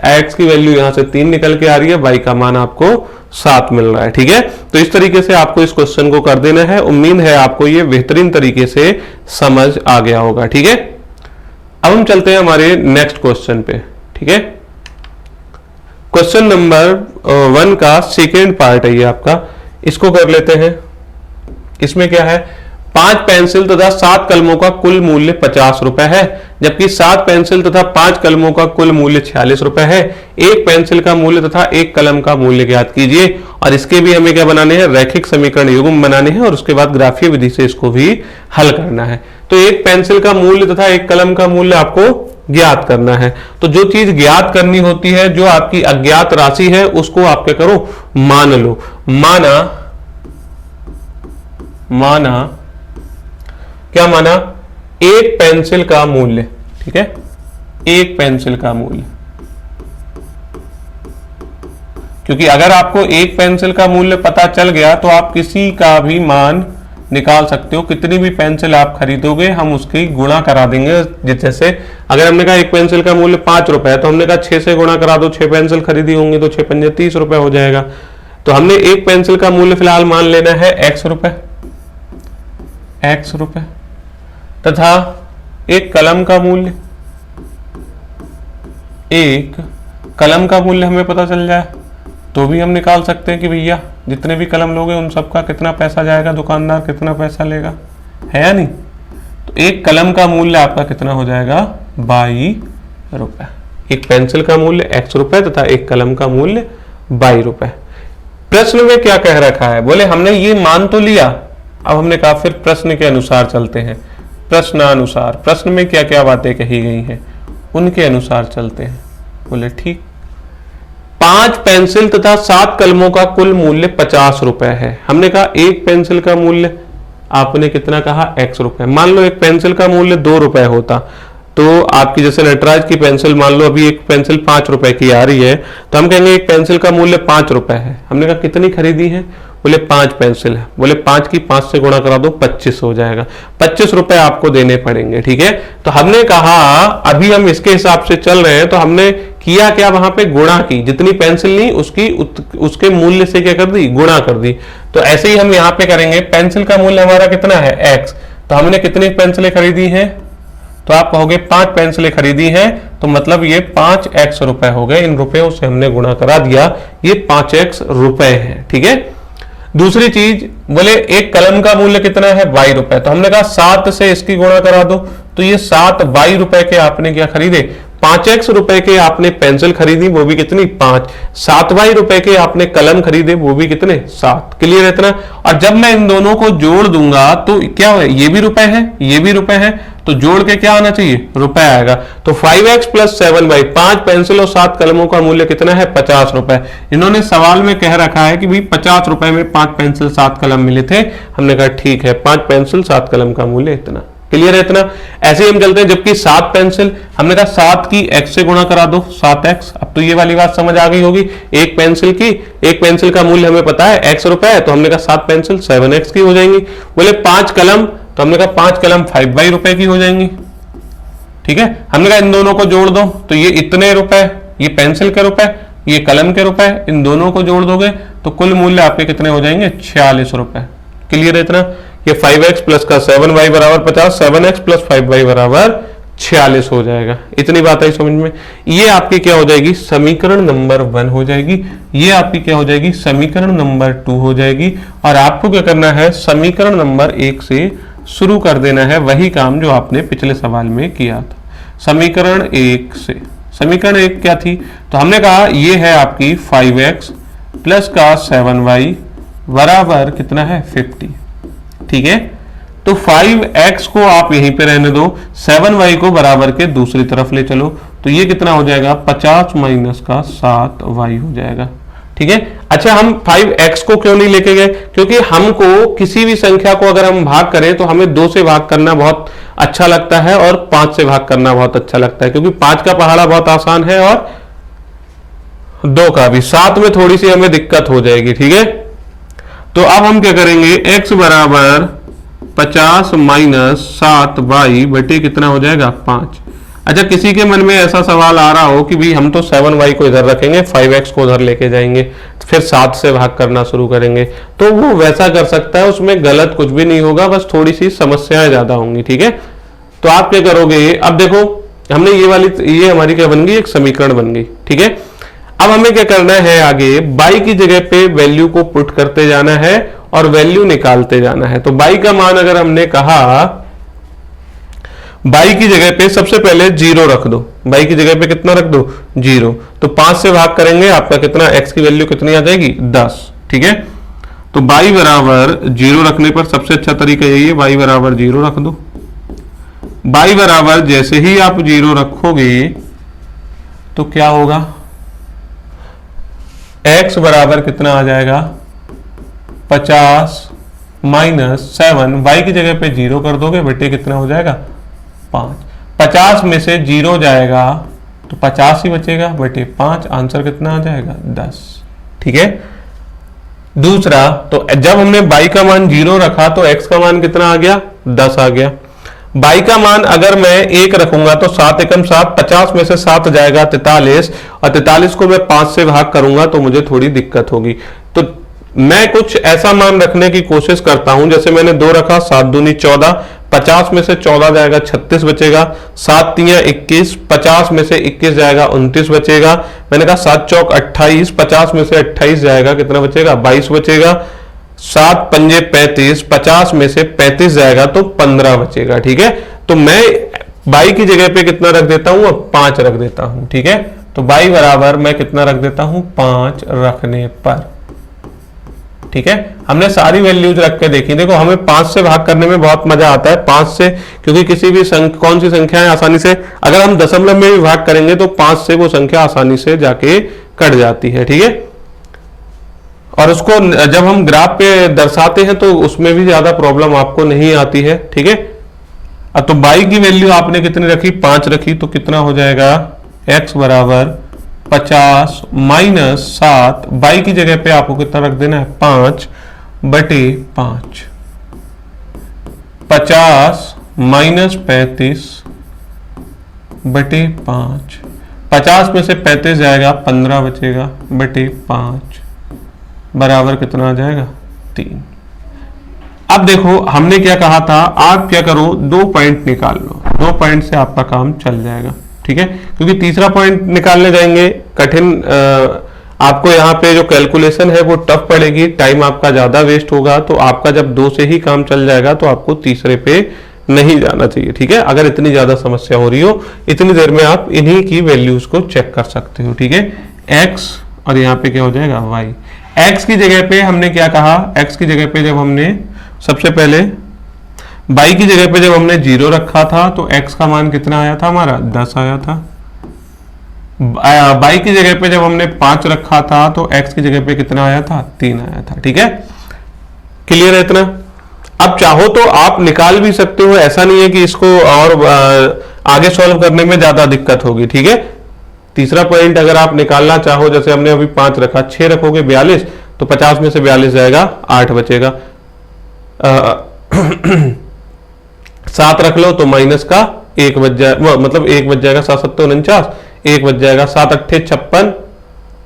x की वैल्यू यहां से 3 निकल के आ रही है, y का मान आपको 7 मिल रहा है। ठीक है, तो इस तरीके से आपको इस क्वेश्चन को कर देना है। उम्मीद है आपको ये बेहतरीन तरीके से समझ आ गया होगा। ठीक है, अब हम चलते हैं हमारे नेक्स्ट क्वेश्चन पे। ठीक है, क्वेश्चन नंबर 1 का सेकेंड पार्ट है ये आपका, इसको कर लेते हैं। इसमें क्या है, 5 पेंसिल तथा 7 कलमों का कुल मूल्य 50 रुपए है, जबकि 7 पेंसिल तथा 5 कलमों का कुल मूल्य 46 रुपए है। एक पेंसिल का मूल्य तथा एक कलम का मूल्य ज्ञात कीजिए। और इसके भी हमें क्या बनाने हैं, रैखिक समीकरण युग्म बनाने हैं और उसके बाद ग्राफीय विधि से इसको भी हल करना है। तो एक पेंसिल का मूल्य तथा एक कलम का मूल्य आपको ज्ञात करना है। तो जो चीज ज्ञात करनी होती है, जो आपकी अज्ञात राशि है, उसको आप क्या करो, मान लो। माना क्या माना, एक पेंसिल का मूल्य। ठीक है, एक पेंसिल का मूल्य क्योंकि अगर आपको एक पेंसिल का मूल्य पता चल गया तो आप किसी का भी मान निकाल सकते हो। कितनी भी पेंसिल आप खरीदोगे हम उसकी गुणा करा देंगे। जैसे अगर हमने कहा एक पेंसिल का मूल्य 5 रुपए है तो हमने कहा 6 से गुणा करा दो, 6 पेंसिल खरीदी होंगी तो 6 पंजे 30 रुपए हो जाएगा। तो हमने एक पेंसिल का मूल्य फिलहाल मान लेना है x रुपए तथा एक कलम का मूल्य हमें पता चल जाए तो भी हम निकाल सकते हैं कि भैया जितने भी कलम लोगे उन सबका कितना पैसा जाएगा, दुकानदार कितना पैसा लेगा, है या नहीं। तो एक कलम का मूल्य आपका कितना हो जाएगा 22 रुपए। एक पेंसिल का मूल्य x रुपए तथा एक कलम का मूल्य 22 रुपए। प्रश्न में क्या कह रखा है, बोले हमने ये मान तो लिया, अब हमने कहा फिर प्रश्न के अनुसार चलते हैं। प्रश्नानुसार, प्रश्न में क्या क्या बातें कही गई हैं उनके अनुसार चलते हैं। बोले ठीक। 5 पेंसिल तथा 7 कलमों का कुल मूल्य 50 रुपए है। हमने कहा एक पेंसिल का मूल्य आपने कितना कहा x रुपए। मान लो एक पेंसिल का मूल्य 2 रुपए होता तो आपकी जैसे नटराज की पेंसिल मान लो अभी एक पेंसिल 5 रुपए की आ रही है तो हम कहेंगे एक पेंसिल का मूल्य 5 रुपए है। हमने कहा कितनी खरीदी है, बोले 5 पेंसिल है। बोले 5 की 5 से गुणा करा दो 25 हो जाएगा, 25 रुपए आपको देने पड़ेंगे। ठीक है, तो हमने कहा अभी हम इसके हिसाब से चल रहे हैं तो हमने किया क्या, वहां पे गुणा की, जितनी पेंसिल ली उसके मूल्य से क्या कर दी, गुणा कर दी। तो ऐसे ही हम यहाँ पे करेंगे। पेंसिल का मूल्य हमारा कितना है x, तो हमने कितनी पेंसिलें खरीदी हैं, तो आप कहोगे 5 पेंसिलें खरीदी हैं तो मतलब ये 5x रुपए हो गए। इन रुपयों से हमने गुणा करा दिया, ये 5x रुपए है। ठीक है, दूसरी चीज बोले एक कलम का मूल्य कितना है 22 रुपए, तो हमने कहा 7 से इसकी गुणा करा दो तो ये 7 22 रुपए के आपने क्या खरीदे, 5x रुपए के आपने पेंसिल खरीदी वो भी कितनी 5, 7 22 रुपए के आपने कलम खरीदे वो भी कितने 7। क्लियर है इतना। और जब मैं इन दोनों को जोड़ दूंगा तो क्या है, ये भी रुपए है ये भी रुपए है, तो जोड़ के क्या आना चाहिए, रुपए आएगा। तो 5x प्लस 7y, 5 पेंसिल और 7 कलमों का मूल्य कितना है 50 रुपए। इन्होंने सवाल में कह रखा है कि भाई 50 रुपए में 5 पेंसिल 7 कलम मिले थे। हमने कहा ठीक है, 5 पेंसिल 7 कलम का मूल्य इतना। क्लियर है इतना। ऐसे ही हम चलते हैं, जबकि 7 पेंसिल, हमने कहा 7 की x से गुणा करा दो 7x। अब तो ये वाली बात समझ आ गई होगी। एक पेंसिल का मूल्य हमें पता है x रुपए है, तो हमने कहा 7 पेंसिल 7x की हो जाएंगी। बोले 5 कलम, तो हमने कहा 5 कलम 5 रुपए की हो जाएंगी। ठीक है, हमने कहा इन दोनों को जोड़ दो तो ये इतने रुपए, ये पेंसिल के रुपए, ये कलम के रुपए, इन दोनों को जोड़ दोगे तो कुल मूल्य आपके कितने हो जाएंगे 46 रुपए। क्लियर है इतना। ये 5x प्लस का 7y बराबर 50, 7x प्लस 5y बराबर 46 हो जाएगा। इतनी बात आई समझ में। ये आपकी क्या हो जाएगी, समीकरण नंबर 1 हो जाएगी। ये आपकी क्या हो जाएगी, समीकरण नंबर 2 हो जाएगी। और आपको क्या करना है, समीकरण नंबर 1 से शुरू कर देना है, वही काम जो आपने पिछले सवाल में किया था। समीकरण 1 से, समीकरण 1 क्या थी, तो हमने कहा ये है आपकी 5x प्लस का 7y बराबर कितना है 50। ठीक है, तो 5x को आप यहीं पे रहने दो, 7y को बराबर के दूसरी तरफ ले चलो, तो ये कितना हो जाएगा 50 माइनस का 7y हो जाएगा। ठीक है, अच्छा हम 5x को क्यों नहीं लेके गए, क्योंकि हमको किसी भी संख्या को अगर हम भाग करें तो हमें 2 से भाग करना बहुत अच्छा लगता है और 5 से भाग करना बहुत अच्छा लगता है, क्योंकि 5 का पहाड़ा बहुत आसान है और 2 का भी, 7 में थोड़ी सी हमें दिक्कत हो जाएगी। ठीक है, तो अब हम क्या करेंगे, x बराबर 50 माइनस 7y बटे कितना हो जाएगा 5। अच्छा, किसी के मन में ऐसा सवाल आ रहा हो कि भाई हम तो 7y को इधर रखेंगे, 5x को उधर लेके जाएंगे, फिर 7 से भाग करना शुरू करेंगे, तो वो वैसा कर सकता है, उसमें गलत कुछ भी नहीं होगा, बस थोड़ी सी समस्याएं ज्यादा होंगी। ठीक है, तो आप क्या करोगे, अब देखो हमने ये हमारी क्या बन गई, एक समीकरण बन गई। ठीक है, अब हमें क्या करना है, आगे y की जगह पे वैल्यू को पुट करते जाना है और वैल्यू निकालते जाना है। तो y का मान अगर हमने कहा, y की जगह पे सबसे पहले 0 रख दो, y की जगह पे कितना रख दो 0, तो 5 से भाग करेंगे, आपका कितना x की वैल्यू कितनी आ जाएगी 10। ठीक है, तो y बराबर 0 रखने पर सबसे अच्छा तरीका यही है, y बराबर 0 रख दो। y बराबर जैसे ही आप 0 रखोगे तो क्या होगा, x बराबर कितना आ जाएगा 50 माइनस 7, y की जगह पे 0 कर दोगे बेटे कितना हो जाएगा 5। 50 में से 0 जाएगा तो 50 ही बचेगा बेटे 5, आंसर कितना आ जाएगा 10। ठीक है। दूसरा, तो जब हमने y का मान 0 रखा तो x का मान कितना आ गया, 10 आ गया। y का मान अगर मैं 1 रखूंगा तो 7 एकम 7, 50 में से 7 जाएगा 43, और 43 को मैं 5 से भाग करूंगा तो मुझे थोड़ी दिक्कत होगी। तो मैं कुछ ऐसा मान रखने की कोशिश करता हूं, जैसे मैंने 2 रखा, 7 दूनी 14, 50 में से 14 जाएगा 36 बचेगा, 7 तियां 21, 50 में से 21 जाएगा 29 बचेगा। मैंने कहा 7 चौक 28, 50 में से 28 जाएगा कितना बचेगा, 22 बचेगा। 7 पंजे 35, 50 में से 35 जाएगा तो 15 बचेगा। ठीक है, तो मैं y की जगह पे कितना रख देता हूं, अब 5 रख देता हूं। ठीक है, तो y बराबर मैं कितना रख देता हूं, 5 रखने पर। ठीक है, हमने सारी वैल्यूज रख के देखी। देखो हमें 5 से भाग करने में बहुत मजा आता है, 5 से, क्योंकि किसी भी कौन सी संख्या है आसानी से, अगर हम दशमलव में भी भाग करेंगे तो 5 से वो संख्या आसानी से जाके कट जाती है। ठीक है, और उसको जब हम ग्राफ पे दर्शाते हैं तो उसमें भी ज्यादा प्रॉब्लम आपको नहीं आती है। ठीक है, अब तो y की वैल्यू आपने कितनी रखी, 5 रखी, तो कितना हो जाएगा, x बराबर 50 माइनस 7, y की जगह पे आपको कितना रख देना है, 5 बटे 5, 50 माइनस 35 बटे 5, 50 में से 35 जाएगा 15 बचेगा बटे 5 बराबर कितना आ जाएगा, 3। अब देखो हमने क्या कहा था, आप क्या करो, 2 पॉइंट निकाल लो, 2 पॉइंट से आपका काम चल जाएगा। ठीक है, क्योंकि तीसरा पॉइंट निकालने जाएंगे कठिन, आपको यहाँ पे जो कैलकुलेशन है वो टफ पड़ेगी, टाइम आपका ज्यादा वेस्ट होगा। तो आपका जब 2 से ही काम चल जाएगा तो आपको तीसरे पे नहीं जाना चाहिए। ठीक है, अगर इतनी ज्यादा समस्या हो रही हो, इतनी देर में आप इन्हीं की वैल्यूज को चेक कर सकते हो। ठीक है, x और यहाँ पे क्या हो जाएगा, y। x की जगह पे हमने क्या कहा, x की जगह पे जब हमने सबसे पहले y की जगह पे जब हमने 0 रखा था तो x का मान कितना आया था हमारा, 10 आया था। y की जगह पे जब हमने 5 रखा था तो x की जगह पे कितना आया था, 3 आया था। ठीक है, क्लियर है इतना। अब चाहो तो आप निकाल भी सकते हो, ऐसा नहीं है कि इसको और आगे सॉल्व करने में ज्यादा दिक्कत होगी। ठीक है, तीसरा पॉइंट अगर आप निकालना चाहो, जैसे हमने अभी 5 रखा, 6 रखोगे 42, तो 50 में से 42 जाएगा 8 बचेगा। 7 रख लो तो माइनस का 1 बच जाएगा, मतलब 1 बच जाएगा, 7 7 49, 1 बच जाएगा, 7 8 56,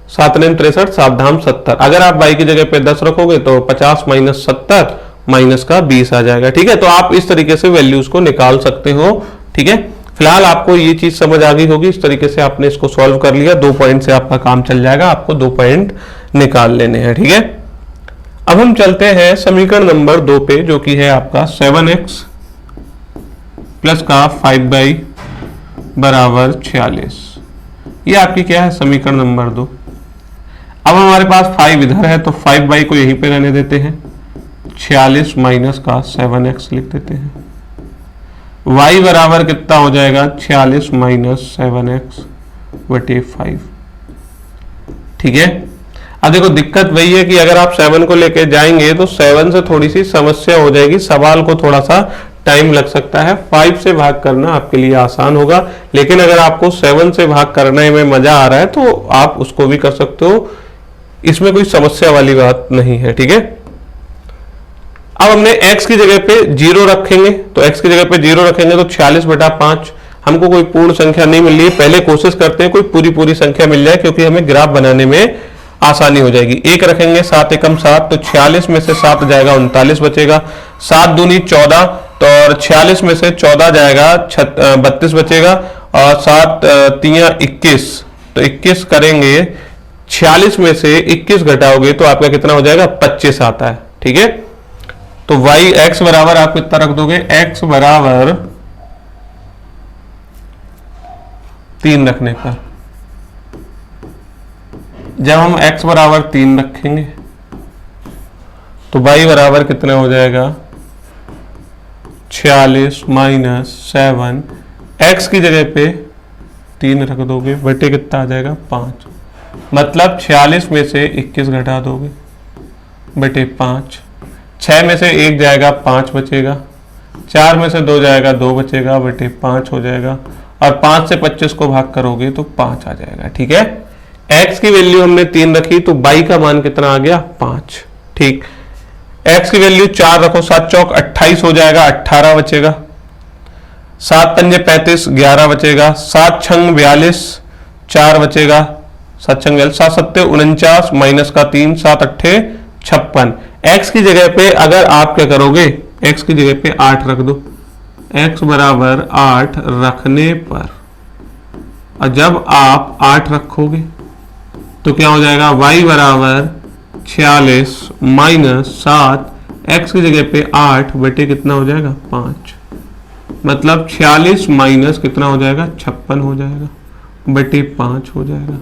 7 9 63, 7 धाम 70। अगर आप y की जगह पे 10 रखोगे तो 50 माइनस 70 माइनस का 20 आ जाएगा। ठीक है, तो आप इस तरीके से वैल्यूज को निकाल सकते हो। ठीक है, फिलहाल आपको ये चीज समझ आ गई होगी, इस तरीके से आपने इसको सॉल्व कर लिया, 2 पॉइंट से आपका काम चल जाएगा, आपको 2 पॉइंट निकाल लेने हैं। ठीक है, अब हम चलते हैं समीकरण नंबर 2 पे, जो कि है आपका 7x प्लस का 5y बराबर 46। ये आपकी क्या है, समीकरण नंबर 2। अब हमारे पास 5 इधर है तो 5y को यहीं पे रहने देते हैं, 46 माइनस का 7x लिख देते हैं। y बराबर कितना हो जाएगा, 46 माइनस 7x बटे 5। ठीक है, अब देखो दिक्कत वही है कि अगर आप 7 को लेके जाएंगे तो 7 से थोड़ी सी समस्या हो जाएगी, सवाल को थोड़ा सा टाइम लग सकता है। 5 से भाग करना आपके लिए आसान होगा, लेकिन अगर आपको 7 से भाग करने में मजा आ रहा है तो आप उसको भी कर सकते हो, इसमें कोई समस्या वाली बात नहीं है। ठीक है, अब हमने x की जगह पे 0 रखेंगे, तो x की जगह पे 0 रखेंगे तो 46 बटा 5, हमको कोई पूर्ण संख्या नहीं मिल रही है, पहले कोशिश करते हैं कोई पूरी संख्या मिल जाए, क्योंकि हमें ग्राफ बनाने में आसानी हो जाएगी। 1 रखेंगे, 7 एकम 7, तो 46 में से 7 जाएगा 39 बचेगा, 7 दूनी 14, तो और 46 में से 14 जाएगा 32 बचेगा, और 7 तियां 21, तो 21 करेंगे, 46 में से 21 घटाओगे तो आपका कितना हो जाएगा, 25 आता है। ठीक है, तो y x बराबर आप कितना रख दोगे, x बराबर 3 रखने पर, जब हम x बराबर 3 रखेंगे तो y बराबर कितना हो जाएगा, 46 माइनस 7, x की जगह पे 3 रख दोगे, बटे कितना आ जाएगा, 5, मतलब 46 में से 21 घटा दोगे बटे 5, 6 में से 1 जाएगा 5 बचेगा, 4 में से 2 जाएगा 2 बचेगा बटे 5 हो जाएगा, और 5 से 25 को भाग करोगे तो 5 आ जाएगा। ठीक है, x की वैल्यू हमने 3 रखी तो y का मान कितना आ गया 5। ठीक, x की वैल्यू 4 रखो, 7 चौक 28 हो जाएगा, 18 बचेगा, 7 पंजे 35, 11 बचेगा, 7 छंग 42, 4 बचेगा, 7 छंग 42, 7 सत्ते 49 माइनस का 3, 7 अट्ठे 56। x की जगह पे अगर आप क्या करोगे, x की जगह पे 8 रख दो, x बराबर 8 रखने पर, और जब आप 8 रखोगे तो क्या हो जाएगा, y बराबर 46 माइनस 7, x की जगह पे 8 बटे कितना हो जाएगा 5, मतलब 46 माइनस कितना हो जाएगा 56 हो जाएगा, बटे 5 हो जाएगा।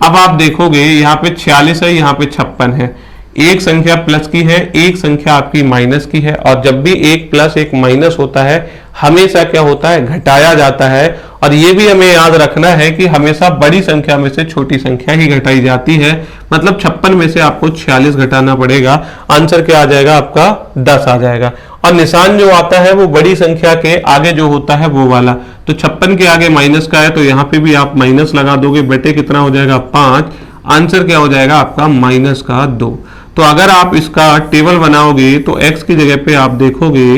अब आप देखोगे यहाँ पे 46 है, यहाँ पे 56 है, एक संख्या प्लस की है, एक संख्या आपकी माइनस की है, और जब भी एक प्लस एक माइनस होता है हमेशा क्या होता है, घटाया जाता है। और ये भी हमें याद रखना है कि हमेशा बड़ी संख्या में से छोटी संख्या ही घटाई जाती है, मतलब 56 में से आपको 46 घटाना पड़ेगा, आंसर क्या आ जाएगा आपका 10 आ जाएगा। और निशान जो आता है वो बड़ी संख्या के आगे जो होता है वो वाला, तो 56 के आगे माइनस का है तो यहाँ पे भी आप माइनस लगा दोगे, बटे कितना हो जाएगा 5, आंसर क्या हो जाएगा आपका माइनस का 2। तो अगर आप इसका टेबल बनाओगे तो x की जगह पे आप देखोगे,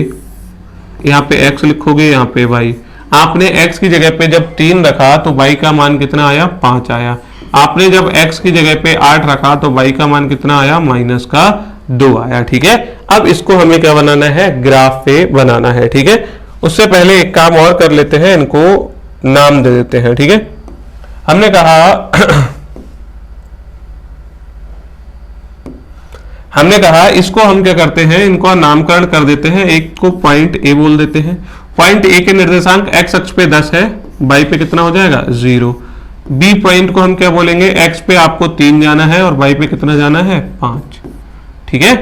यहाँ पे x लिखोगे, यहाँ पे y, आपने x की जगह पे जब 3 रखा तो y का मान कितना आया 5 आया, आपने जब x की जगह पे 8 रखा तो y का मान कितना आया माइनस का 2 आया। ठीक है, अब इसको हमें क्या बनाना है, ग्राफ पे बनाना है। ठीक है, उससे पहले एक काम और कर लेते हैं, इनको नाम दे देते हैं। ठीक है, हमने कहा इसको हम क्या करते हैं, इनको नामकरण कर देते हैं, एक को पॉइंट ए बोल देते हैं। पॉइंट ए के निर्देशांक x अक्ष पे 10 है, y पे कितना हो जाएगा 0। बी पॉइंट को हम क्या बोलेंगे, x पे आपको 3 जाना है और y पे कितना जाना है 5। ठीक है,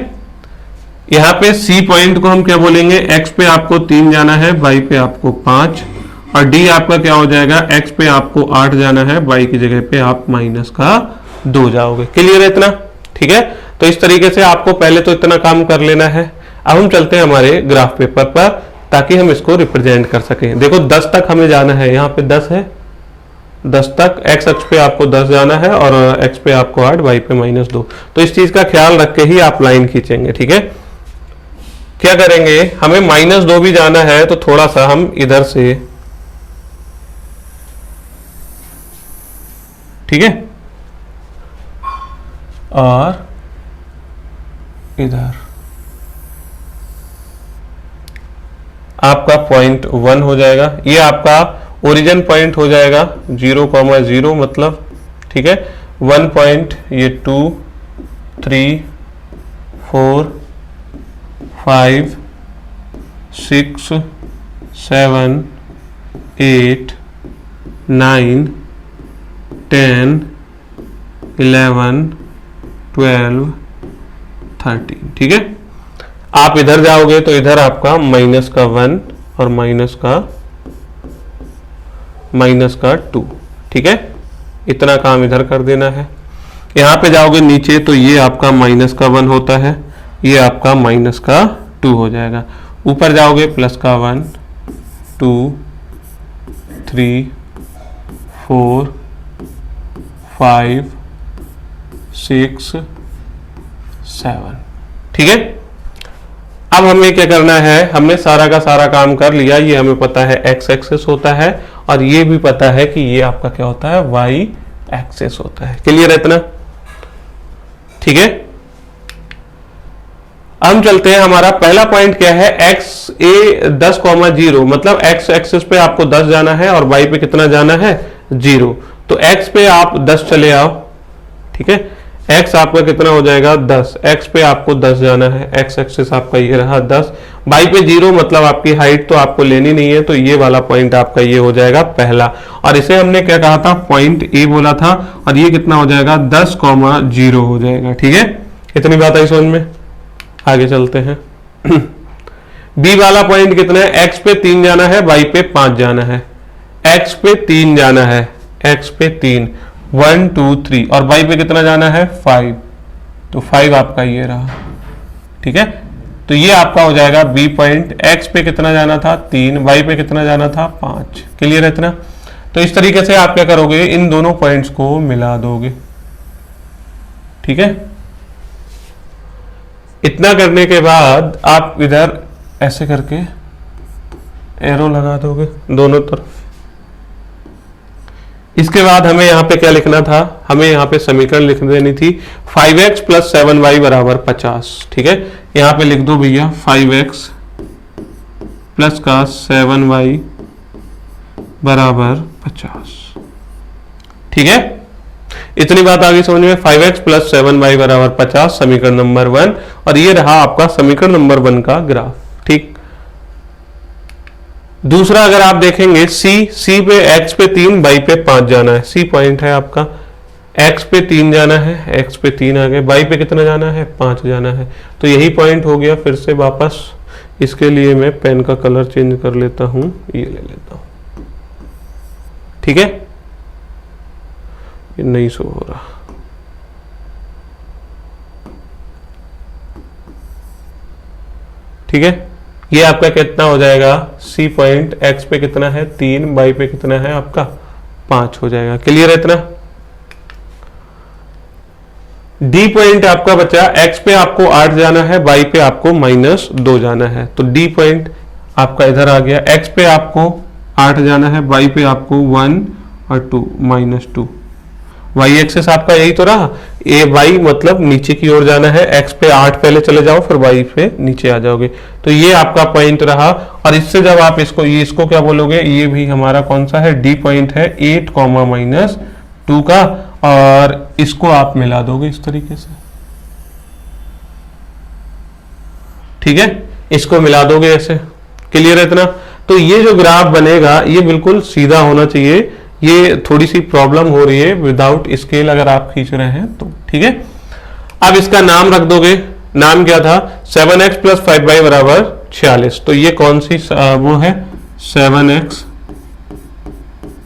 यहाँ पे सी पॉइंट को हम क्या बोलेंगे, x पे आपको 3 जाना है, y पे आपको 5, और डी आपका क्या हो जाएगा, x पे आपको 8 जाना है, y की जगह पे आप माइनस का 2 जाओगे। क्लियर है इतना? ठीक है, तो इस तरीके से आपको पहले तो इतना काम कर लेना है। अब हम चलते हैं हमारे ग्राफ पेपर पर, ताकि हम इसको रिप्रेजेंट कर सकें। देखो 10 तक हमें जाना है, यहाँ पे 10 है, 10 तक x अक्ष पे आपको 10 जाना है और x पे आपको 8, y पे -2। तो इस चीज का ख्याल रख के ही आप लाइन खींचेंगे। ठीक है, क्या करेंगे, हमें -2 भी जाना है तो थोड़ा सा हम इधर से, ठीक है, और इधर आपका पॉइंट 1 हो जाएगा, ये आपका ओरिजिन पॉइंट हो जाएगा 0,0 मतलब। ठीक है, 1 पॉइंट, ये 2 3 4 5 6 7 8 9 10 11 12 13। ठीक है, आप इधर जाओगे तो इधर आपका -1 और -2। ठीक है, इतना काम इधर कर देना है। यहाँ पे जाओगे नीचे तो ये आपका -1 होता है, ये आपका -2 हो जाएगा। ऊपर जाओगे +1 2 3 4 5 6 7। ठीक है, अब हमें क्या करना है, हमने सारा का सारा काम कर लिया। ये हमें पता है x एक्सिस होता है, और ये भी पता है कि ये आपका क्या होता है y एक्सिस होता है। क्लियर है इतना? ठीक है, हम चलते हैं, हमारा पहला पॉइंट क्या है, x a 10,0 मतलब x एक्सिस पे आपको 10 जाना है और y पे कितना जाना है 0। तो x पे आप 10 चले आओ। ठीक है, x आपका कितना हो जाएगा 10, x पे आपको 10 जाना है, x एक्सिस आपका ये रहा 10, y पे 0 मतलब आपकी हाइट तो आपको लेनी नहीं है, तो ये वाला पॉइंट आपका ये हो जाएगा पहला। और इसे हमने क्या कहा था, पॉइंट ए बोला था, और ये कितना हो जाएगा 10,0 हो जाएगा। ठीक है, इतनी बात आई समझ में? आगे चलते हैं। बी वाला पॉइंट कितना है, x पे 3 जाना है, y पे 5 जाना है, x पे 3 जाना है, x पे 3 1 2 3, और y पे कितना जाना है 5, तो 5 आपका ये रहा। ठीक है, तो ये आपका हो जाएगा बी पॉइंट। x पे कितना जाना था 3, y पे कितना जाना था 5। क्लियर है इतना? तो इस तरीके से आप क्या करोगे, इन दोनों पॉइंट्स को मिला दोगे। ठीक है, इतना करने के बाद आप इधर ऐसे करके एरो लगा दोगे दोनों तरफ। इसके बाद हमें यहाँ पे क्या लिखना था, हमें यहाँ पे समीकरण लिख देनी थी 5x प्लस 7y बराबर 50। ठीक है, यहाँ पे लिख दो भैया 5x प्लस का 7y बराबर 50। ठीक है, इतनी बात आगे समझ में। 5x प्लस 7y बराबर 50 समीकरण नंबर 1, और ये रहा आपका समीकरण नंबर 1 का ग्राफ। ठीक, दूसरा अगर आप देखेंगे C पे x पे 3 y पे 5 जाना है। C पॉइंट है आपका, x पे 3 जाना है, x पे 3 आ गए, y पे कितना जाना है, 5 जाना है। तो यही पॉइंट हो गया। फिर से वापस इसके लिए मैं पेन का कलर चेंज कर लेता हूं, ये ले लेता हूं। ठीक है, ये नहीं शो हो रहा। ठीक है, ये आपका कितना हो जाएगा, C पॉइंट x पे कितना है 3, y पे कितना है आपका 5 हो जाएगा। क्लियर है इतना। D पॉइंट आपका बचा, x पे आपको 8 जाना है, y पे आपको -2 जाना है। तो D पॉइंट आपका इधर आ गया। x पे आपको 8 जाना है, y पे आपको 1 और 2 -2। y एक्सेस आपका यही तो रहा, ए y मतलब नीचे की ओर जाना है, x पे 8 पहले चले जाओ, फिर y पे नीचे आ जाओगे। तो ये आपका पॉइंट रहा। और इससे जब आप इसको क्या बोलोगे, ये भी हमारा कौन सा है, D पॉइंट है 8, -2 का, और इसको आप मिला दोगे इस तरीके से। ठीक है, इसको मिला दोगे ऐसे। क्लियर है इतना। तो ये जो ग्राफ बनेगा ये बिल्कुल सीधा होना चाहिए। ये थोड़ी सी प्रॉब्लम हो रही है विदाउट स्केल अगर आप खींच रहे हैं तो। ठीक है, अब इसका नाम रख दोगे। नाम क्या था, 7x प्लस 5y बराबर 46। तो ये कौन सी वो है, 7x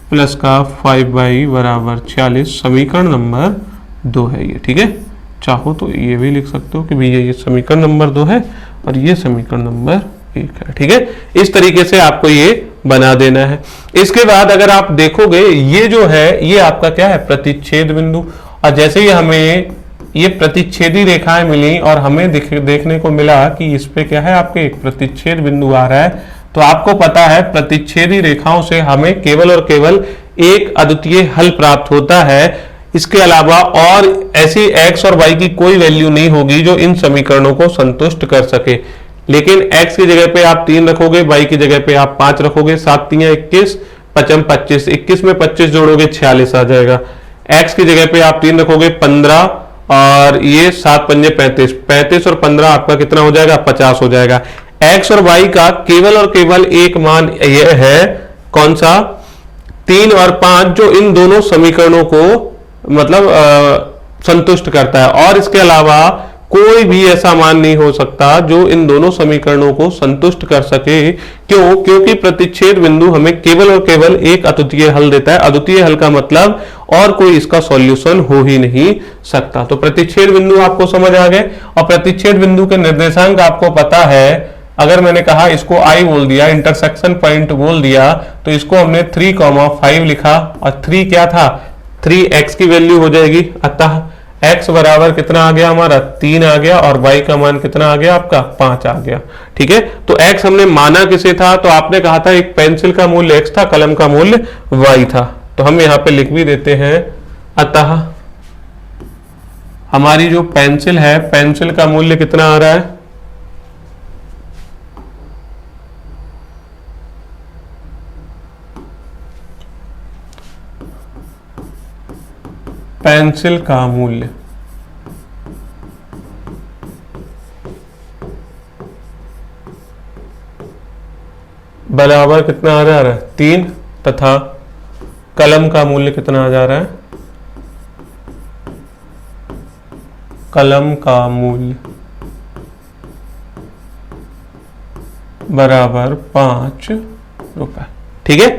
प्लस का 5y बराबर 46 समीकरण नंबर 2 है ये। ठीक है, चाहो तो ये भी लिख सकते हो कि भैया ये समीकरण नंबर 2 है और ये समीकरण नंबर 1 है। ठीक है, इस तरीके से आपको ये बना देना है। इसके बाद अगर आप देखोगे ये जो है ये आपका क्या है, प्रतिच्छेद बिंदु। और जैसे ही हमें ये प्रतिच्छेदी रेखाएं मिली और हमें देखने को मिला कि इस पे क्या है, आपके एक प्रतिच्छेद बिंदु आ रहा है, तो आपको पता है प्रतिच्छेदी रेखाओं से हमें केवल और केवल एक अद्वितीय हल प्राप्त होता है। इसके अलावा और ऐसी x और y की कोई वैल्यू नहीं होगी जो इन समीकरणों को संतुष्ट कर सके। लेकिन x की जगह पे आप 3 रखोगे, y की जगह पे आप 5 रखोगे, 7 3 21, 5 25, 21 में 25 जोड़ोगे 46 आ जाएगा। x की जगह पे आप 3 रखोगे 15, और ये 7 5 35, 35 और 15 आपका कितना हो जाएगा, 50 हो जाएगा। x और y का केवल और केवल एक मान यह है, कौन सा, 3 और 5, जो इन दोनों समीकरणों को मतलब संतुष्ट करता है। और इसके अलावा कोई भी ऐसा मान नहीं हो सकता जो इन दोनों समीकरणों को संतुष्ट कर सके। क्यों? क्योंकि प्रतिच्छेद बिंदु हमें केवल और केवल एक अद्वितीय हल देता है। अद्वितीय हल का मतलब और कोई इसका सॉल्यूशन हो ही नहीं सकता। तो प्रतिच्छेद बिंदु आपको समझ आ गए, और प्रतिच्छेद बिंदु के निर्देशांक आपको पता है। अगर मैंने कहा इसको I बोल दिया, इंटरसेक्शन पॉइंट बोल दिया, तो इसको हमने 3,5 लिखा, और 3 क्या था, 3x की वैल्यू हो जाएगी। अतः x बराबर कितना आ गया हमारा, 3 आ गया, और y का मान कितना आ गया आपका, 5 आ गया। ठीक है, तो x हमने माना किसे था, तो आपने कहा था एक पेंसिल का मूल्य x था, कलम का मूल्य y था। तो हम यहाँ पे लिख भी देते हैं, अतः हमारी जो पेंसिल है, पेंसिल का मूल्य कितना आ रहा है, पेंसिल का मूल्य बराबर कितना आ रहा है, 3, तथा कलम का मूल्य कितना आ जा रहा है, कलम का मूल्य बराबर 5 रुपए। ठीक है,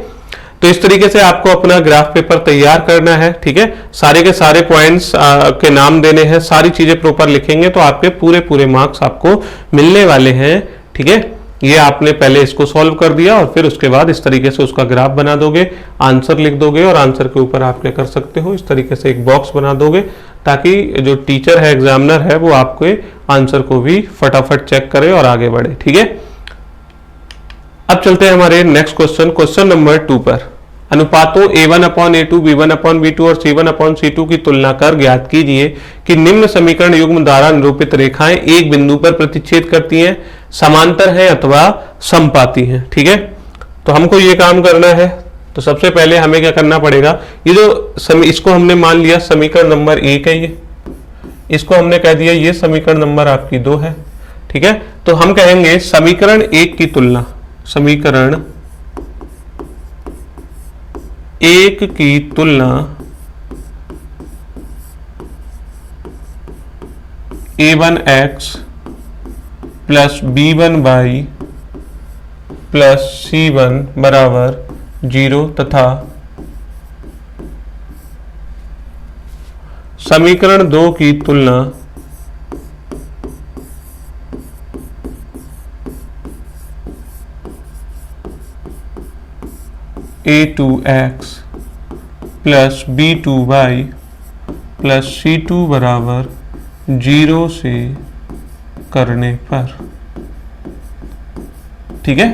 तो इस तरीके से आपको अपना ग्राफ पेपर तैयार करना है। ठीक है, सारे के सारे पॉइंट्स के नाम देने हैं, सारी चीजें प्रॉपर लिखेंगे तो आपके पूरे मार्क्स आपको मिलने वाले हैं। ठीक है, ये आपने पहले इसको सॉल्व कर दिया और फिर उसके बाद इस तरीके से उसका ग्राफ बना दोगे, आंसर लिख दोगे और आंसर के ऊपर आप क्या कर सकते हो, इस तरीके से एक बॉक्स बना दोगे ताकि जो टीचर है, एग्जामिनर है, वो आपके आंसर को भी फटाफट चेक करे और आगे बढ़े। ठीक है, अब चलते हैं हमारे नेक्स्ट क्वेश्चन, क्वेश्चन नंबर 2 पर। अनुपातों a1/a2, b1/b2 और c1/c2 की तुलना कर ज्ञात कीजिए कि निम्न समीकरण युग्म द्वारा निरूपित रेखाएं एक बिंदु पर प्रतिच्छेद करती हैं, समांतर हैं अथवा समपाती हैं। ठीक है, तो हमको ये काम करना है। तो सबसे पहले हमें क्या करना पड़ेगा, ये जो इसको हमने मान लिया समीकरण नंबर 1 है, ये इसको हमने कह दिया ये समीकरण नंबर आपकी 2 है। ठीक है, तो हम कहेंगे समीकरण 1 की तुलना, समीकरण 1 की तुलना a1x plus b1y plus c1 बराबर 0 तथा समीकरण 2 की तुलना a2x plus b2y plus c2 बराबर 0 से करने पर। ठीक है,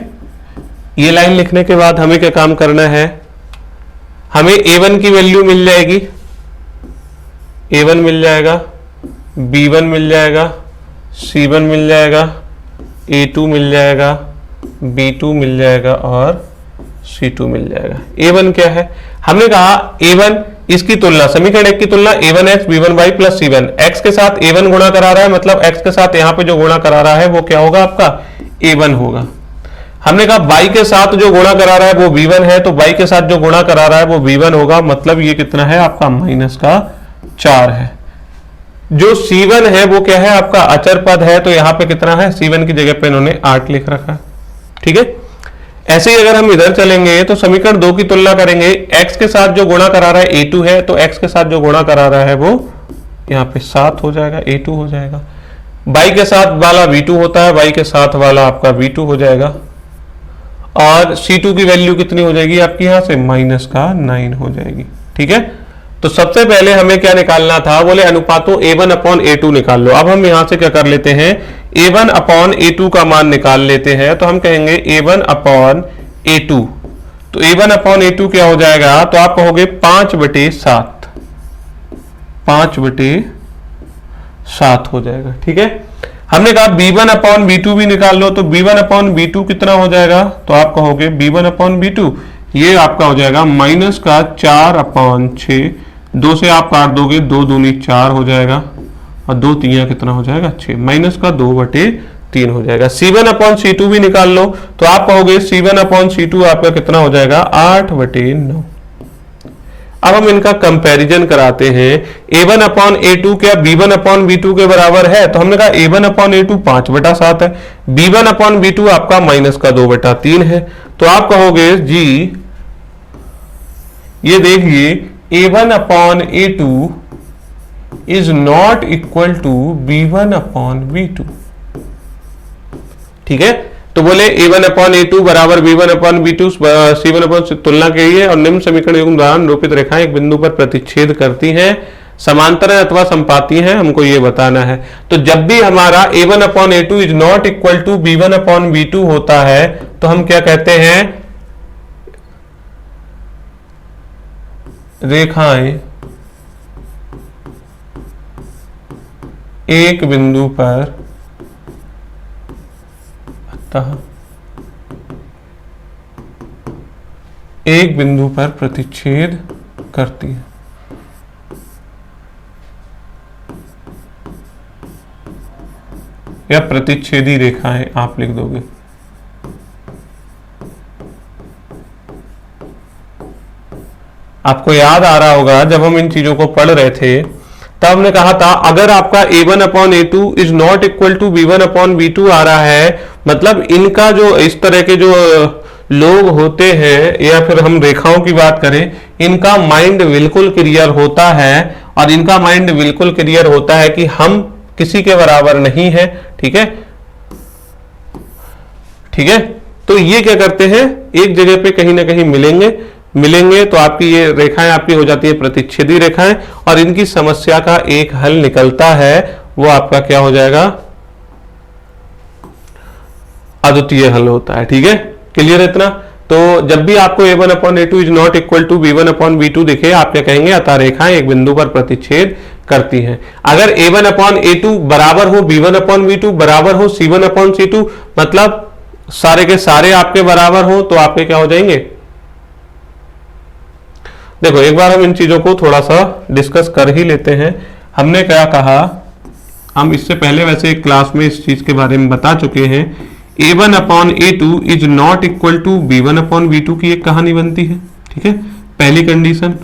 ये लाइन लिखने के बाद हमें क्या काम करना है, हमें a1 की वैल्यू मिल जाएगी, a1 मिल जाएगा, b1 मिल जाएगा, c1 मिल जाएगा, a2 मिल जाएगा, b2 मिल जाएगा और c2 मिल जाएगा। a1 क्या है, हमने कहा a1 इसकी तुलना, समीकरण 1 की तुलना a1x b1y plus c1, x के साथ a1 गुणा करा रहा है, मतलब x के साथ यहां पे जो गुणा करा रहा है वो क्या होगा, आपका a1 होगा। हमने कहा y के साथ जो गुणा करा रहा है वो b1 है, तो y के साथ जो गुणा करा रहा है वो b1 होगा, मतलब ये कितना है आपका -4 है। जो c1 है वो क्या है, आपका अचर पद है, तो यहां पे कितना है, c1 की जगह पे इन्होंने 8 लिख रखा है। ठीक है, ऐसे ही अगर हम इधर चलेंगे तो समीकरण 2 की तुलना करेंगे, x के साथ जो गुणा करा रहा है a2 है, तो x के साथ जो गुणा करा रहा है वो यहाँ पे 7 हो जाएगा, a2 हो जाएगा। y के साथ वाला v2 होता है, y के साथ वाला आपका v2 हो जाएगा और c2 की वैल्यू कितनी हो जाएगी आपकी, यहाँ से -9 हो जाएगी। ठीक है, तो सबसे पहले हमें क्या निकालना था, बोले अनुपातों a1/a2 निकाल लो। अब हम यहां से क्या कर लेते हैं, a1/a2 का मान निकाल लेते हैं, तो हम कहेंगे a1/a2, तो a1/a2 क्या हो जाएगा, तो आप कहोगे 5/7, 5/7 हो जाएगा। ठीक है, हमने कहा b1/b2 भी निकाल लो, तो b1/b2 कितना हो जाएगा, तो आप कहोगे b1/b2 ये आपका हो जाएगा -4/6, 2 से आप काट दोगे, 2 दूनी 4 हो जाएगा और 2 तिया कितना हो जाएगा 6, -2/3 हो जाएगा। c1/c2 भी निकाल लो, तो आप कहोगे c1/c2 आपका कितना हो जाएगा 8/9। अब हम इनका कंपैरिजन कराते हैं, a1/a2 क्या b1/b2 के बराबर है, तो हमने कहा a1/a2 5/7 है, b1/b2 आपका -2/3 है, तो आप कहोगे जी ये देखिए a1/a2 is not equal to b1/b2। ठीक है, तो बोले a1/a2 बराबर b1/b2 c1/, तुलना की है और निम्न समीकरण युग्म द्वारा निरूपित रेखाएं एक बिंदु पर प्रतिच्छेद करती हैं, समांतर है अथवा समपाती हैं, हमको ये बताना है। तो जब भी हमारा a1/a2 is not equal to b1/b2 होता है, तो हम क्या कहते हैं, रेखाएं एक बिंदु पर अतः एक बिंदु पर प्रतिच्छेद करती है। या प्रतिच्छेदी रेखाएं आप लिख दोगे। आपको याद आ रहा होगा जब हम इन चीजों को पढ़ रहे थे तब हमने कहा था अगर आपका a1/a2 is not equal to b1/b2 आ रहा है, मतलब इनका जो इस तरह के जो लोग होते हैं या फिर हम रेखाओं की बात करें, इनका माइंड बिल्कुल क्लियर होता है और इनका माइंड बिल्कुल क्लियर होता है कि हम किसी के बराबर नहीं है। ठीक है, ठीक है। तो ये क्या करते हैं, एक जगह पे कहीं ना कहीं मिलेंगे तो आपकी ये रेखाएं आपकी हो जाती है प्रतिच्छेदी रेखाएं, और इनकी समस्या का एक हल निकलता है, वो आपका क्या हो जाएगा, अद्वितीय हल होता है। ठीक है, क्लियर है इतना। तो जब भी आपको a1/a2 is not equal to b1/b2 दिखे, आप क्या कहेंगे, अतः रेखाएं एक बिंदु पर प्रतिच्छेद करती हैं। अगर a1/a2 बराबर हो b1/b2 बराबर हो c1/c2, मतलब सारे के सारे आपके बराबर हो, तो आपके क्या हो जाएंगे। देखो एक बार हम इन चीजों को थोड़ा सा डिस्कस कर ही लेते हैं। हमने क्या कहा, हम इससे पहले वैसे एक क्लास में इस चीज के बारे में बता चुके हैं। a1/a2 is not equal to b1/b2 की एक कहानी बनती है। ठीक है, पहली कंडीशन।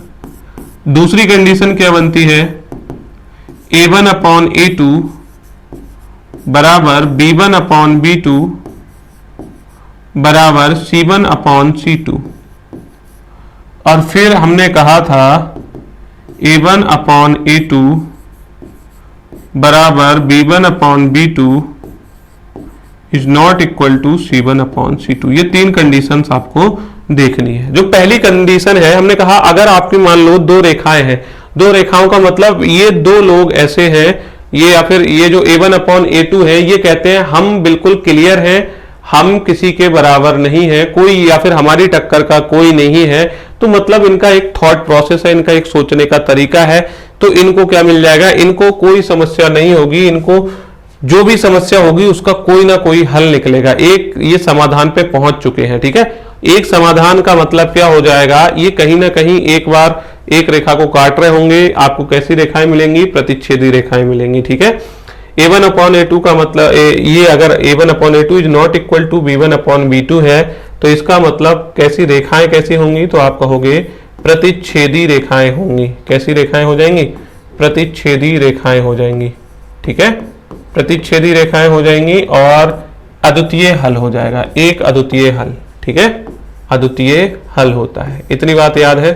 दूसरी कंडीशन क्या बनती है, a1/a2 बराबर b1/b2 बराबर c1/c2। और फिर हमने कहा था a1/a2 बराबर b1/b2 is not equal to c1/c2। ये तीन कंडीशंस आपको देखनी है। जो पहली कंडीशन है, हमने कहा अगर आपकी मान लो दो रेखाएं हैं, दो रेखाओं का मतलब ये दो लोग ऐसे हैं, ये या फिर ये जो a1/a2 है, ये कहते हैं हम बिल्कुल क्लियर हैं, हम किसी के बराबर नहीं है, कोई या फिर हमारी टक्कर का कोई नहीं है। तो मतलब इनका एक थॉट प्रोसेस है, इनका एक सोचने का तरीका है। तो इनको क्या मिल जाएगा, इनको कोई समस्या नहीं होगी, इनको जो भी समस्या होगी उसका कोई ना कोई हल निकलेगा। एक ये समाधान पे पहुंच चुके हैं। ठीक है, एक समाधान का मतलब क्या हो जाएगा, ये कहीं ना कहीं एक बार एक रेखा को काट रहे होंगे, आपको कैसी रेखाएं मिलेंगी, प्रतिच्छेदी रेखाएं मिलेंगी। ठीक है, a1/a2 का मतलब ये अगर a1/a2 is not equal to b1/b2 है, तो इसका मतलब कैसी रेखाएं कैसी होंगी, तो आप कहोगे प्रतिच्छेदी रेखाएं होंगी। कैसी रेखाएं हो जाएंगी, प्रतिच्छेदी रेखाएं हो जाएंगी। ठीक है, प्रतिच्छेदी रेखाएं हो जाएंगी और अद्वितीय हल हो जाएगा, एक अद्वितीय हल। ठीक है, अद्वितीय हल होता है, इतनी बात याद है।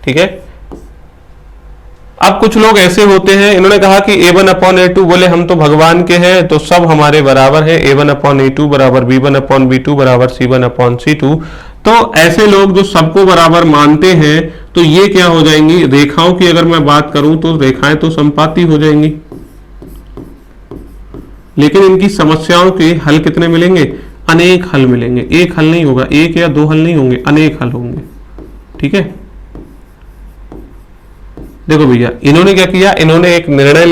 ठीक है, अब कुछ लोग ऐसे होते हैं, इन्होंने कहा कि a1/a2 बोले हम तो भगवान के हैं, तो सब हमारे बराबर है, a1/a2 बराबर b1/b2 बराबर c1/c2। तो ऐसे लोग जो सबको बराबर मानते हैं, तो ये क्या हो जाएंगी, रेखाओं की अगर मैं बात करूं तो रेखाएं तो संपाती हो जाएंगी, लेकिन इनकी समस्याओं के हल कितने मिलेंगे, अनेक हल मिलेंगे। एक हल नहीं होगा, एक या दो हल नहीं होंगे, अनेक हल होंगे। ठीक है, देखो भैया इन्होंने क्या किया, इन्होंने एक निर्णय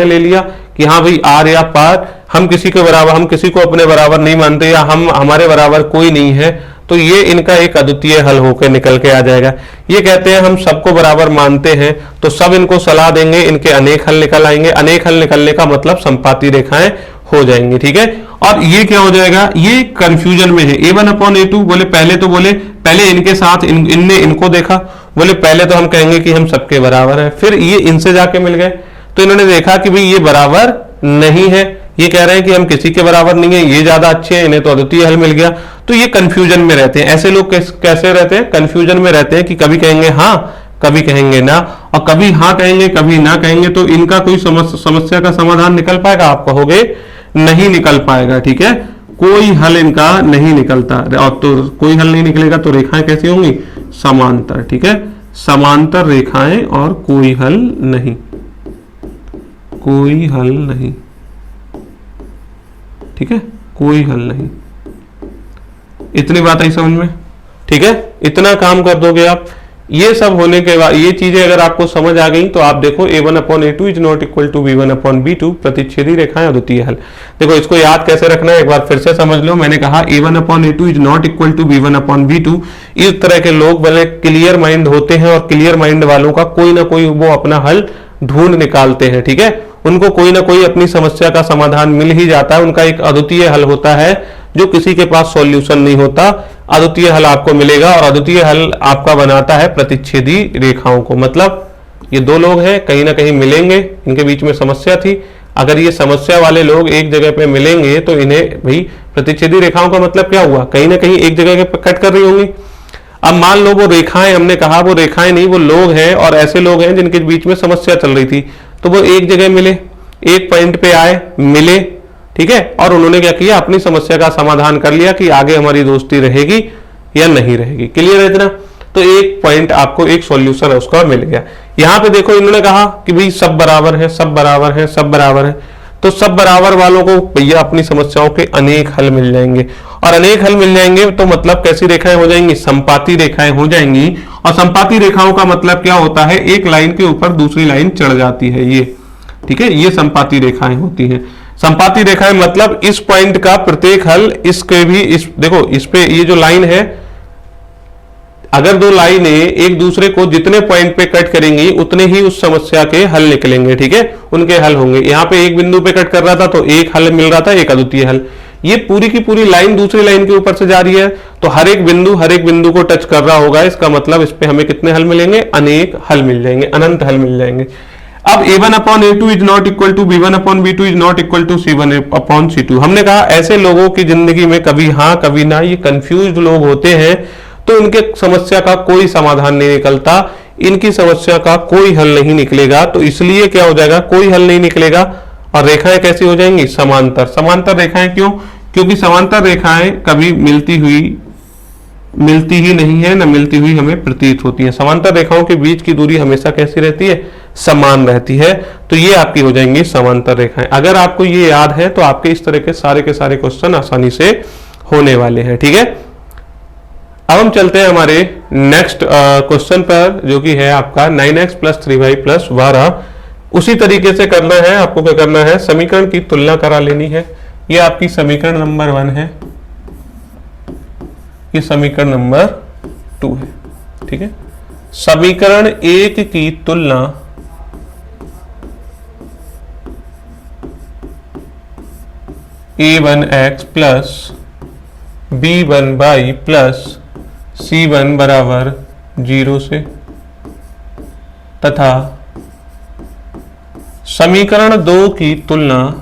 ले लिया कि हाँ भाई आर या पार, हम किसी के बराबर, हम किसी को अपने बराबर नहीं मानते, या हम हमारे बराबर कोई नहीं है। तो ये इनका एक अद्वितीय हल होकर निकल के आ जाएगा। ये कहते हैं हम सबको बराबर मानते हैं, तो सब इनको सलाह देंगे, इनके अनेक हल निकल आएंगे। अनेक हल निकलने का मतलब संपाती रेखाएं हो जाएंगी। ठीक है, और ये क्या हो जाएगा, ये कंफ्यूजन में है। a1/a2 बोले पहले इनके साथ इनने इनको देखा, बोले पहले तो हम कहेंगे कि हम सबके बराबर हैं, फिर ये इनसे जाके मिल गए, तो इन्होंने देखा कि भाई ये बराबर नहीं है, ये कह रहे हैं कि हम किसी के बराबर नहीं है, ये ज्यादा अच्छे हैं, इन्हें तो अद्वितीय हल मिल गया। तो ये कंफ्यूजन में रहते हैं। ऐसे लोग कैसे रहते हैं, कंफ्यूजन में रहते हैं कि कभी कहेंगे हाँ, कभी कहेंगे ना, और कभी हाँ कहेंगे कभी ना कहेंगे। तो इनका कोई समस्या का समाधान निकल पाएगा, आप कहोगे नहीं निकल पाएगा। ठीक है, कोई हल इनका नहीं निकलता, और तो कोई हल नहीं निकलेगा तो रेखाएं कैसी होंगी, समांतर। ठीक है, समांतर रेखाएं और कोई हल नहीं, कोई हल नहीं। ठीक है, कोई हल नहीं। इतनी बात आई समझ में। ठीक है, इतना काम कर दोगे आप। ये सब होने के बाद, ये चीजें अगर आपको समझ आ गई, तो आप देखो a1/a2 is not equal to b1/b2 प्रतिच्छेदी रेखाएं अद्वितीय हल। देखो इसको याद कैसे रखना है, एक बार फिर से समझ लो। मैंने कहा a1/a2 is not equal to b1/b2। इस तरह के लोग बड़े क्लियर माइंड होते हैं, और क्लियर माइंड वालों का कोई ना कोई वो अपना हल ढूंढ निकालते हैं। ठीक है, उनको कोई ना कोई अपनी समस्या का समाधान मिल ही जाता है। उनका एक अद्वितीय हल होता है, जो किसी के पास सॉल्यूशन नहीं होता। अद्वितीय हल आपको मिलेगा, और अद्वितीय हल आपका बनाता है प्रतिच्छेदी रेखाओं को। मतलब ये दो लोग हैं, कहीं ना कहीं मिलेंगे, इनके बीच में समस्या थी। अगर ये समस्या वाले लोग एक जगह पे मिलेंगे, तो इन्हें भाई प्रतिच्छेदी रेखाओं का मतलब क्या हुआ, कहीं ना कहीं एक जगह पे कट कर रही होंगी। अब मान लो वो रेखाएं, हमने कहा वो रेखाएं नहीं, वो लोग हैं, और ऐसे लोग हैं जिनके बीच में समस्या चल रही थी, तो वो एक जगह मिले, एक पॉइंट पे आए, मिले। ठीक है। और उन्होंने क्या किया, अपनी समस्या का समाधान कर लिया कि आगे हमारी दोस्ती रहेगी या नहीं रहेगी। क्लियर है इतना? तो एक पॉइंट आपको, एक सॉल्यूशन है उसका मिल गया। यहां पे देखो इन्होंने कहा कि भाई सब बराबर है, सब बराबर है, सब बराबर है, तो सब बराबर वालों को भैया अपनी समस्याओं के अनेक हल मिल जाएंगे। और अनेक हल मिल जाएंगे तो मतलब कैसी रेखाएं हो जाएंगी, संपाती रेखाएं हो जाएंगी। और संपाती रेखाओं का मतलब क्या होता है, एक लाइन के ऊपर दूसरी लाइन चढ़ जाती है ये, ठीक है, ये संपाती रेखाएं होती हैं। संपाती रेखाएं मतलब इस पॉइंट का प्रत्येक हल इसके भी, इस देखो इस पे ये जो लाइन है, अगर दो लाइनें एक दूसरे को जितने पॉइंट पे कट करेंगी उतने ही उस समस्या के हल निकलेंगे, ठीक है, उनके हल होंगे। यहां पे एक बिंदु पे कट कर रहा था तो एक हल मिल रहा था, एक अद्वितीय हल। ये पूरी की पूरी लाइन दूसरी लाइन के ऊपर से जा रही है तो हर एक बिंदु को टच कर रहा होगा, इसका मतलब इस पे हमें कितने हल मिलेंगे, अनेक हल मिल जाएंगे, अनंत हल मिल जाएंगे। अब a1/a2 is not equal to b1/b2 is not equal to c1/c2। हमने कहा ऐसे लोगों की जिंदगी में कभी हाँ कभी ना, ये कंफ्यूज लोग होते हैं, तो इनके समस्या का कोई समाधान नहीं निकलता, इनकी समस्या का कोई हल नहीं निकलेगा। तो इसलिए क्या हो जाएगा, कोई हल नहीं निकलेगा। और रेखाएं कैसी हो जाएंगी, समांतर। समांतर रेखाएं क्यों, क्योंकि समांतर रेखाएं कभी मिलती ही नहीं है, न मिलती हुई हमें प्रतीत होती है। समांतर रेखाओं के बीच की दूरी हमेशा कैसी रहती है, समान रहती है। तो ये आपकी हो जाएंगी समांतर रेखाएं। अगर आपको ये याद है तो आपके इस तरह के सारे क्वेश्चन आसानी से होने वाले हैं, ठीक है। अब हम चलते हैं हमारे नेक्स्ट क्वेश्चन पर, जो कि है आपका 9x + 3y + 12। उसी तरीके से करना है आपको, क्या करना है, समीकरण की तुलना करा लेनी है। ये आपकी समीकरण नंबर 1 है, ये समीकरण नंबर 2 है, ठीक है। समीकरण 1 की तुलना a1x + b1y + c1 बराबर 0 से, तथा समीकरण 2 की तुलना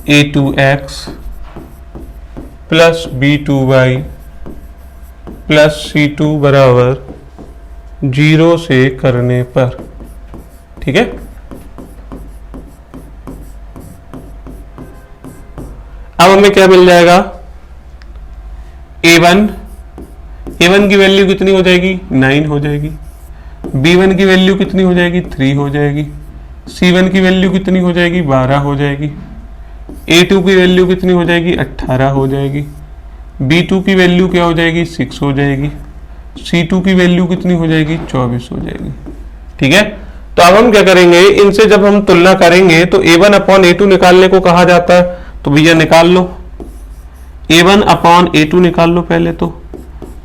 a2x + b2y + c2 बराबर 0 से करने पर, ठीक है। अब हमें क्या मिल जाएगा, a1 की वैल्यू कितनी हो जाएगी, 9 हो जाएगी। b1 की वैल्यू कितनी हो जाएगी, 3 हो जाएगी। c1 की वैल्यू कितनी हो जाएगी, 12 हो जाएगी। a2 की वैल्यू कितनी हो जाएगी, 18 हो जाएगी। b2 की वैल्यू क्या हो जाएगी, 6 हो जाएगी। c2 की वैल्यू कितनी हो जाएगी, 24 हो जाएगी, ठीक है। तो अब हम क्या करेंगे, इनसे जब हम तुलना करेंगे तो a1/a2 निकालने को कहा जाता है, तो भैया निकाल लो a1/a2 निकाल लो पहले। तो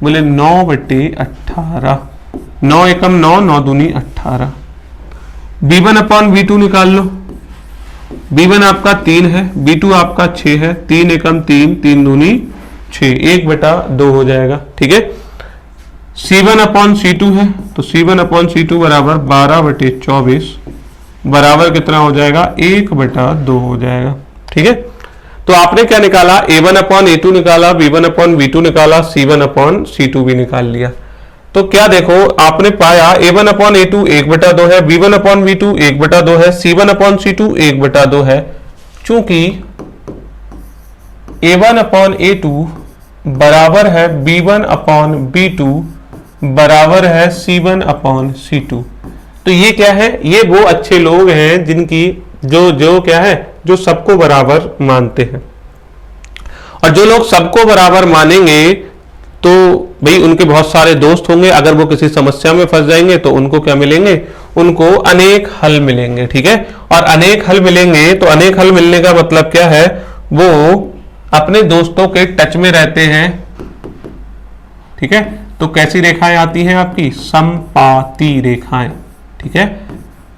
बोले 9/18, 9 एकम 9, 9 दूनी 18। b1/b2 निकाल लो, b1 आपका 3 है, b2 आपका 6 है, 3 एकम 3, 3 दूनी 6, 1/2 हो जाएगा, ठीक है। c1/c2 है, तो c1/c2 बराबर 12/24 बराबर कितना हो जाएगा, 1/2 हो जाएगा, ठीक है। तो आपने क्या निकाला, a1/a2 निकाला, b1/b2 निकाला, c1/c2 भी निकाल लिया। तो क्या देखो आपने पाया a1/a2 1/2 है, b1/b2 1/2 है, c1/c2 1/2 है। चूंकि a1/a2 बराबर है b1/b2 बराबर है c1/c2, तो ये क्या है, ये वो अच्छे लोग हैं जिनकी जो क्या है, जो सबको बराबर मानते हैं। और जो लोग सबको बराबर मानेंगे तो भाई उनके बहुत सारे दोस्त होंगे, अगर वो किसी समस्या में फंस जाएंगे तो उनको क्या मिलेंगे, उनको अनेक हल मिलेंगे, ठीक है। और अनेक हल मिलेंगे तो अनेक हल मिलने का मतलब क्या है, वो अपने दोस्तों के टच में रहते हैं, ठीक है। तो कैसी रेखाएं आती हैं आपकी, समपाती रेखाएं, ठीक है।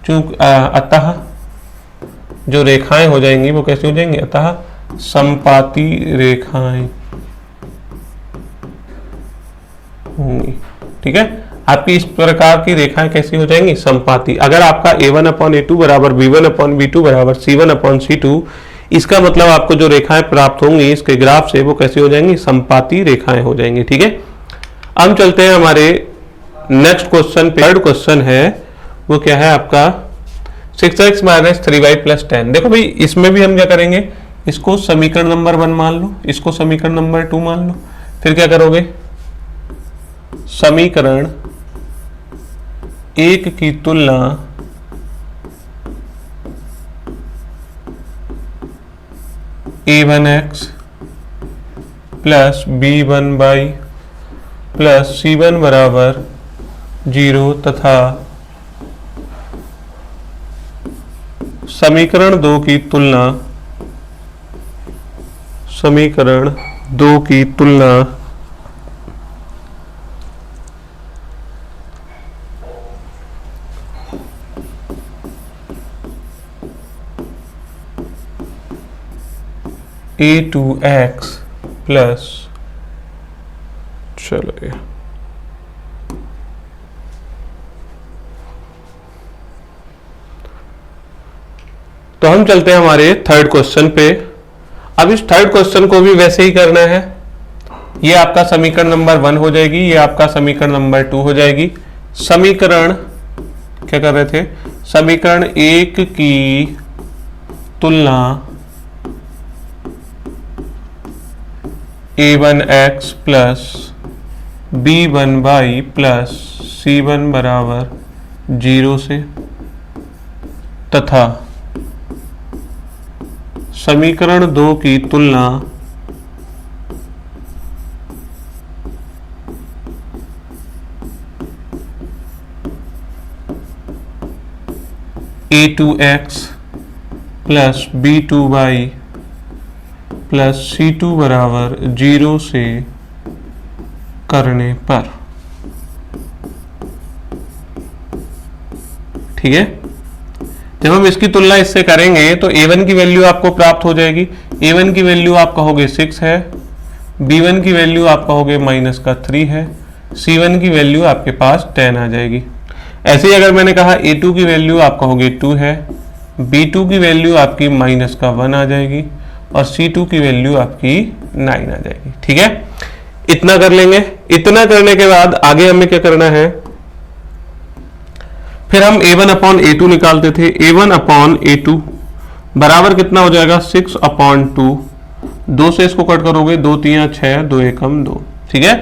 चूंकि अतः जो रेखाएं हो जाएंगी वो कैसी हो जाएंगी, अतः समपाती रेखाएं होंगी, ठीक है। आपकी इस प्रकार की रेखाएं कैसी हो जाएंगी, समपाती। अगर आपका a1/a2 बराबर b1/b2 बराबर c1/c2, इसका मतलब आपको जो रेखाएं प्राप्त होंगी इसके ग्राफ से, वो कैसी हो जाएंगी, समपाती रेखाएं हो जाएंगी, ठीक है। हम चलते हैं हमारे नेक्स्ट क्वेश्चन, थर्ड क्वेश्चन है, वो क्या है आपका 6x माइनस 3y प्लस 10। देखो भाई इसमें भी हम क्या करेंगे, इसको समीकरण नंबर 1 मान लो, इसको समीकरण नंबर 2 मान लो, फिर क्या करोगे, समीकरण 1 की तुलना a1x plus b1y plus c1 बराबर 0 तथा समीकरण 2 की तुलना a2x प्लस, चलो ये तो हम चलते हैं हमारे थर्ड क्वेश्चन पे। अब इस थर्ड क्वेश्चन को भी वैसे ही करना है, ये आपका समीकरण नंबर 1 हो जाएगी, ये आपका समीकरण नंबर 2 हो जाएगी। समीकरण क्या कर रहे थे, समीकरण 1 की तुलना a1x plus b1y plus c1 बराबर 0 से तथा समीकरण 2 की तुलना a2x plus b2y plus c2 बराबर 0 से करने पर, ठीक है। जब हम इसकी तुलना इससे करेंगे तो a1 की वैल्यू आपको प्राप्त हो जाएगी, a1 की वैल्यू आप कहोगे 6 है, b1 की वैल्यू आप कहोगे -3 है, c1 की वैल्यू आपके पास 10 आ जाएगी। ऐसे ही अगर मैंने कहा a2 की वैल्यू आप कहोगे 2 है, b2 की वैल्यू आपकी -1 आ जाएगी और c2 की वैल्यू आपकी 9 आ जाएगी, ठीक है। इतना कर लेंगे। इतना करने के बाद आगे हमें क्या करना है, फिर हम a1 अपॉन a2 निकालते थे, a1 अपॉन a2 बराबर कितना हो जाएगा 6 अपॉन 2, 2 से इसको कट करोगे 2 3 6, 2 1 2, ठीक है।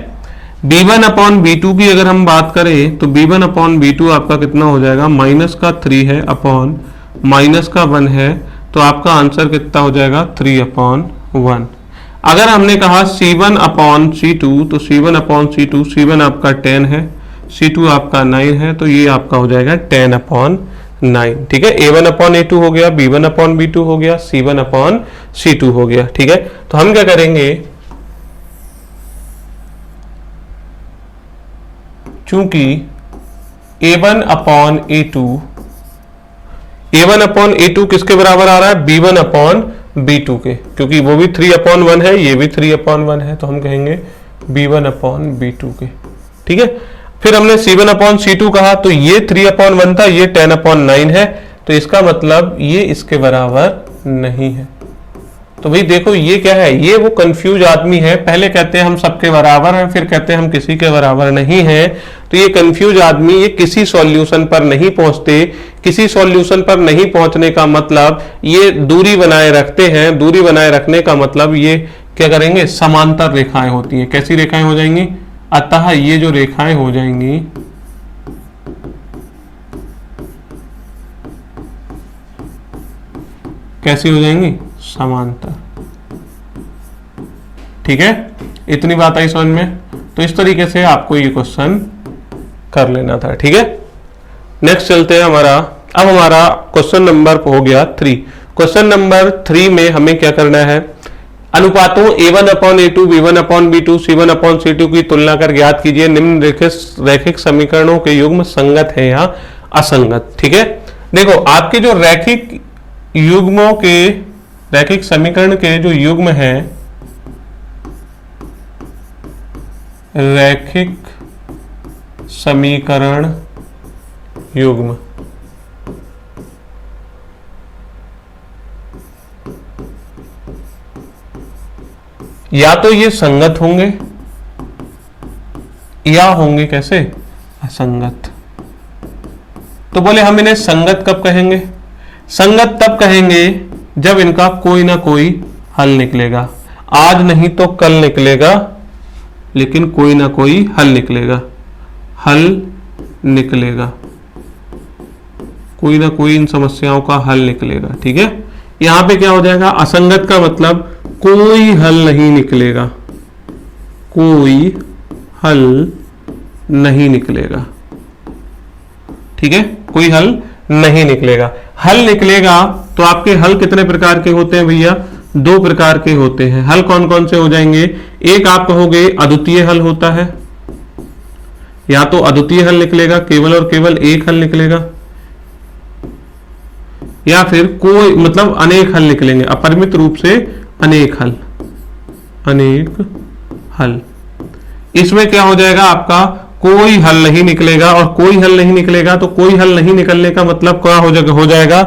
b1 अपॉन b2 की अगर हम बात करें तो b1 अपॉन b2 आपका कितना हो जाएगा, -3 है अपॉन -1 है, तो आपका आंसर कितना हो जाएगा 3 अपॉन 1। अगर हमने कहा c1 अपॉन c2 तो c1 अपॉन c2, c1 आपका 10 है, c2 आपका 9 है, तो ये आपका हो जाएगा 10 अपॉन 9, ठीक है। a1 अपॉन a2 हो गया, b1 अपॉन b2 हो गया, c1 अपॉन c2 हो गया, ठीक है। तो हम क्या करेंगे, चूंकि a1 अपॉन a2 किसके बराबर आ रहा है, b1 अपॉन b2 के, क्योंकि वो भी 3 अपॉन 1 है, ये भी 3 अपॉन 1 है, तो हम कहेंगे b1 अपॉन b2 के, ठीक है। फिर हमने c1 अपॉन c2 कहा तो ये 3 अपॉन 1 था, ये 10 अपॉन 9 है, तो इसका मतलब ये इसके बराबर नहीं है। तो भाई देखो ये क्या है, ये वो कंफ्यूज आदमी है, पहले कहते हैं हम सबके बराबर हैं, फिर कहते हैं हम किसी के बराबर नहीं हैं। तो ये कंफ्यूज आदमी ये किसी सॉल्यूशन पर नहीं पहुंचते, किसी सॉल्यूशन पर नहीं पहुंचने का मतलब ये दूरी बनाए रखते हैं, दूरी बनाए रखने का मतलब ये क्या करेंगे, समांतर रेखाएं होती हैं। कैसी रेखाएं हो जाएंगी, अतः ये जो रेखाएं हो जाएंगी कैसी हो जाएंगी, समांतर, ठीक है। इतनी बात आई समझ में। तो इस तरीके से आपको ये क्वेश्चन कर लेना था, ठीक है। नेक्स्ट चलते हैं अब हमारा क्वेश्चन नंबर हो गया 3। क्वेश्चन नंबर 3 में हमें क्या करना है, अनुपातों a1 upon a2, b1 upon b2, c1 upon c2 की तुलना कर ज्ञात कीजिए निम्न रैखिक समीकरणों के युग्म संगत है या असंगत, ठीक है। देखो आपके जो रैखिक युग्मों के, रैखिक समीकरण के जो युग्म है, रैखिक समीकरण युग्म, या तो ये संगत होंगे या होंगे कैसे, असंगत। तो बोले हम इन्हें संगत कब कहेंगे? संगत तब कहेंगे जब इनका कोई ना कोई हल निकलेगा। आज नहीं तो कल निकलेगा, लेकिन कोई ना कोई हल निकलेगा। हल निकलेगा, कोई ना कोई इन समस्याओं का हल निकलेगा। ठीक है, यहां पे क्या हो जाएगा? असंगत का मतलब कोई हल नहीं निकलेगा, कोई हल नहीं निकलेगा। ठीक है, कोई हल नहीं निकलेगा। हल निकलेगा तो आपके हल कितने प्रकार के होते हैं भैया? 2 प्रकार के होते हैं। हल कौन कौन से हो जाएंगे? एक आप कहोगे अद्वितीय हल होता है, या तो अद्वितीय हल निकलेगा, केवल और केवल एक हल निकलेगा, या फिर कोई मतलब अनेक हल निकलेंगे, अपरिमित रूप से अनेक हल। अनेक हल, इसमें क्या हो जाएगा? आपका कोई हल नहीं निकलेगा, और कोई हल नहीं निकलेगा तो कोई हल नहीं निकलने का मतलब क्या हो जाएगा?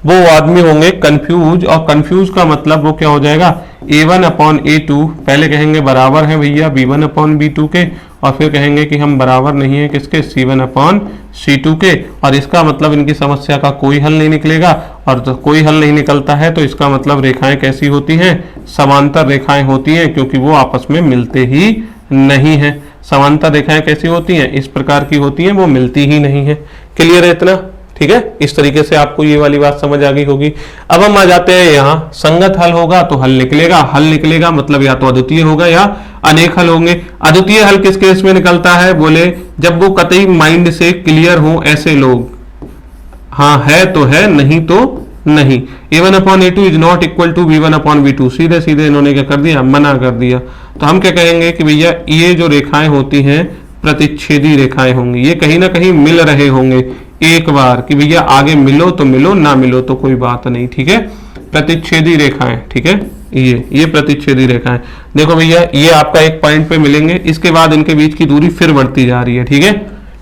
वो आदमी होंगे कंफ्यूज, और कंफ्यूज का मतलब वो क्या हो जाएगा? a1 अपॉन a2 पहले कहेंगे बराबर है भैया b1 अपॉन b2 के, और फिर कहेंगे कि हम बराबर नहीं है किसके? c1 अपॉन c2 के। और इसका मतलब इनकी समस्या का कोई हल नहीं निकलेगा, और तो कोई हल नहीं निकलता है तो इसका मतलब रेखाएं कैसी होती हैं? समांतर रेखाएं होती हैं, क्योंकि वो आपस में मिलते ही नहीं है। समांतर रेखाएं कैसी होती हैं? इस प्रकार की होती हैं, वो मिलती ही नहीं है। क्लियर है इतना? ठीक है, इस तरीके से आपको ये वाली बात समझ आ गई होगी। अब हम आ जाते हैं यहाँ, संगत हल होगा तो हल निकलेगा। हल निकलेगा मतलब या तो अद्वितीय होगा या अनेक हल होंगे। अद्वितीय हल किस केस में निकलता है? बोले जब वो कतई माइंड से क्लियर हो ऐसे लोग। हाँ है तो है, नहीं तो नहीं। a1 upon a2 is not equal to b1 upon b2, सीधे सीधे इन्होंने क्या कर दिया? मना कर दिया। तो हम क्या कहेंगे कि भैया ये जो रेखाएं होती हैं प्रतिच्छेदी रेखाएं होंगी, ये कहीं ना कहीं मिल रहे होंगे एक बार, कि भैया आगे मिलो तो मिलो, ना मिलो तो कोई बात नहीं। ठीक है, प्रतिच्छेदी रेखाएं। ठीक है, ये प्रतिच्छेदी रेखाएं। देखो भैया ये आपका एक पॉइंट पे मिलेंगे, इसके बाद इनके बीच की दूरी फिर बढ़ती जा रही है। ठीक है,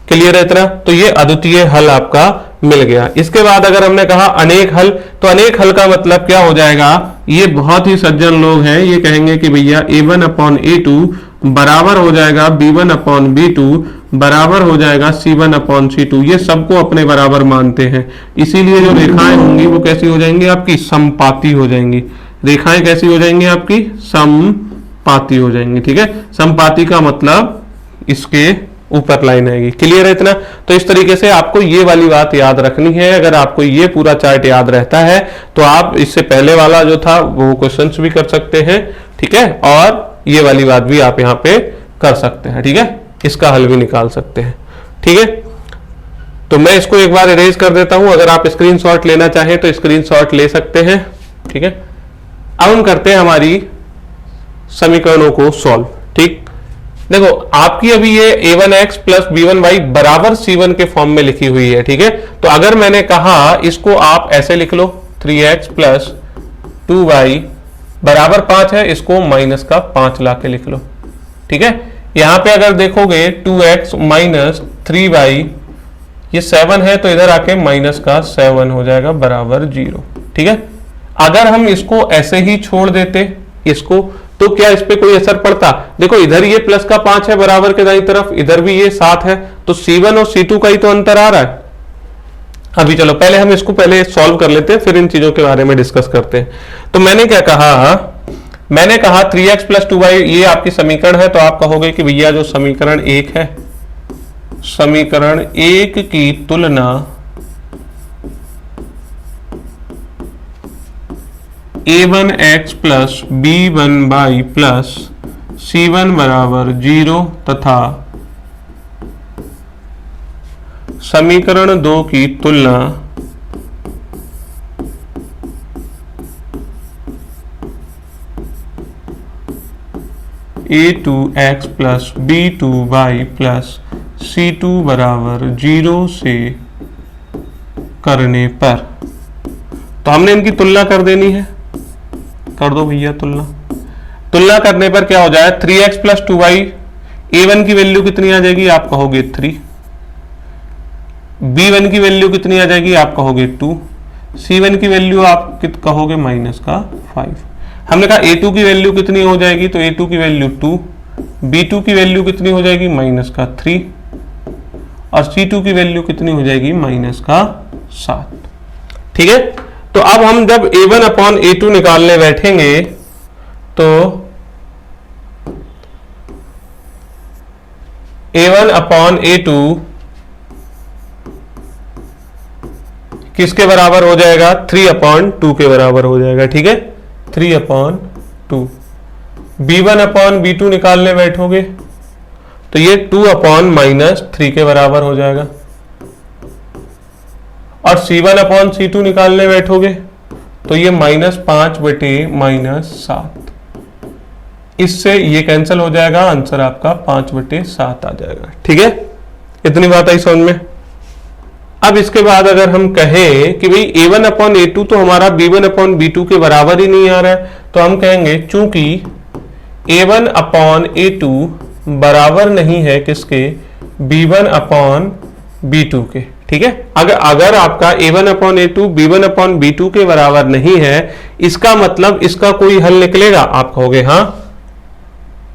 क्लियर है इतना? तो ये अद्वितीय हल आपका मिल गया। इसके बाद अगर हमने कहा अनेक हल, तो अनेक हल का मतलब क्या हो जाएगा? ये बहुत ही सज्जन लोग हैं, ये कहेंगे कि भैया a1 अपॉन a2 बराबर हो जाएगा b1 अपॉन b2 बराबर हो जाएगा c1 अपॉन c2। ये सबको अपने बराबर मानते हैं, इसीलिए जो रेखाएं होंगी वो कैसी हो जाएंगी? आपकी समपाती हो जाएंगी। रेखाएं कैसी हो जाएंगी? आपकी समपाती हो जाएंगी। ठीक है, समपाती का मतलब इसके ऊपर लाइन आएगी। क्लियर है इतना? तो इस तरीके से आपको ये वाली बात याद रखनी है। अगर आपको ये पूरा चार्ट याद रहता है तो आप इससे पहले वाला जो था वो क्वेश्चंस भी कर सकते हैं। ठीक है, और ये वाली बात भी आप यहाँ पे कर सकते हैं। ठीक है, इसका हल भी निकाल सकते हैं। ठीक है, तो मैं इसको एक बार इरेज कर देता हूं। अगर आप स्क्रीनशॉट लेना चाहें तो स्क्रीनशॉट ले सकते हैं। ठीक है, अब हम करते हैं हमारी समीकरणों को सॉल्व। ठीक, देखो आपकी अभी ये a1x प्लस b1y बराबर c1 के फॉर्म में लिखी हुई है। ठीक है, तो अगर मैंने कहा इसको आप ऐसे लिख लो, 3x प्लस 2y बराबर 5 है, इसको माइनस का 5 ला के लिख लो। ठीक है, यहां पे अगर देखोगे 2x माइनस 3y ये 7 है, तो इधर आके माइनस का 7 हो जाएगा बराबर 0। ठीक है, अगर हम इसको ऐसे ही छोड़ देते इसको, तो क्या इस पे कोई असर पड़ता? देखो इधर ये प्लस का 5 है बराबर के दाईं तरफ, इधर भी ये 7 है, तो c1 और c2 का ही तो अंतर आ रहा है। अभी चलो पहले हम इसको पहले सॉल्व कर लेते हैं, फिर इन चीजों के बारे में डिस्कस करते हैं। तो मैंने क्या कहा? मैंने कहा 3x प्लस 2y ये आपकी समीकरण है, तो आप कहोगे कि भैया जो समीकरण 1 है, समीकरण 1 की तुलना a1x plus b1y plus c1 बराबर 0 तथा समीकरण 2 की तुलना a2x plus b2y plus c2 बराबर 0 से करने पर, तो हमने इनकी तुलना कर देनी है। कर दो भैया तुलना। तुलना करने पर क्या हो जाए? 3x प्लस 2y, a1 की वैल्यू कितनी आ जाएगी? आप कहोगे 3। b1 की वैल्यू कितनी आ जाएगी? आप कहोगे 2। c1 की वैल्यू आप कहोगे माइनस का 5। हमने कहा a2 की वैल्यू कितनी हो जाएगी? तो a2 की वैल्यू 2, b2 की वैल्यू कितनी हो जाएगी? माइनस का 3, और C2 की वैल्यू कितनी हो जाएगी, -7। ठीक है, तो अब हम जब A1 अपॉन A2 निकालने बैठेंगे तो A1 अपॉन A2 किसके बराबर हो जाएगा, 3/2 के बराबर हो जाएगा। ठीक है, 3/2। B1 अपॉन B2 निकालने बैठोगे तो ये 2/-3 के बराबर हो जाएगा। और C1 अपॉन C2 निकालने बैठोगे तो ये -5/-7। इससे ये कैंसिल हो जाएगा, आंसर आपका 5/7 आ जाएगा। ठीक है, इतनी बात आई समझ में। अब इसके बाद अगर हम कहें कि भाई A1 अपॉन A2 तो हमारा B1 अपॉन B2 के बराबर ही नहीं आ रहा है, तो हम कहेंगे चूंकि A1 अपॉन A2 बराबर नहीं है किसके, B1 अपॉन B2 के। ठीक है, अगर आपका A1 upon A2 B1 upon B2 के बराबर नहीं है, इसका मतलब इसका कोई हल निकलेगा। आप कहोगे हाँ,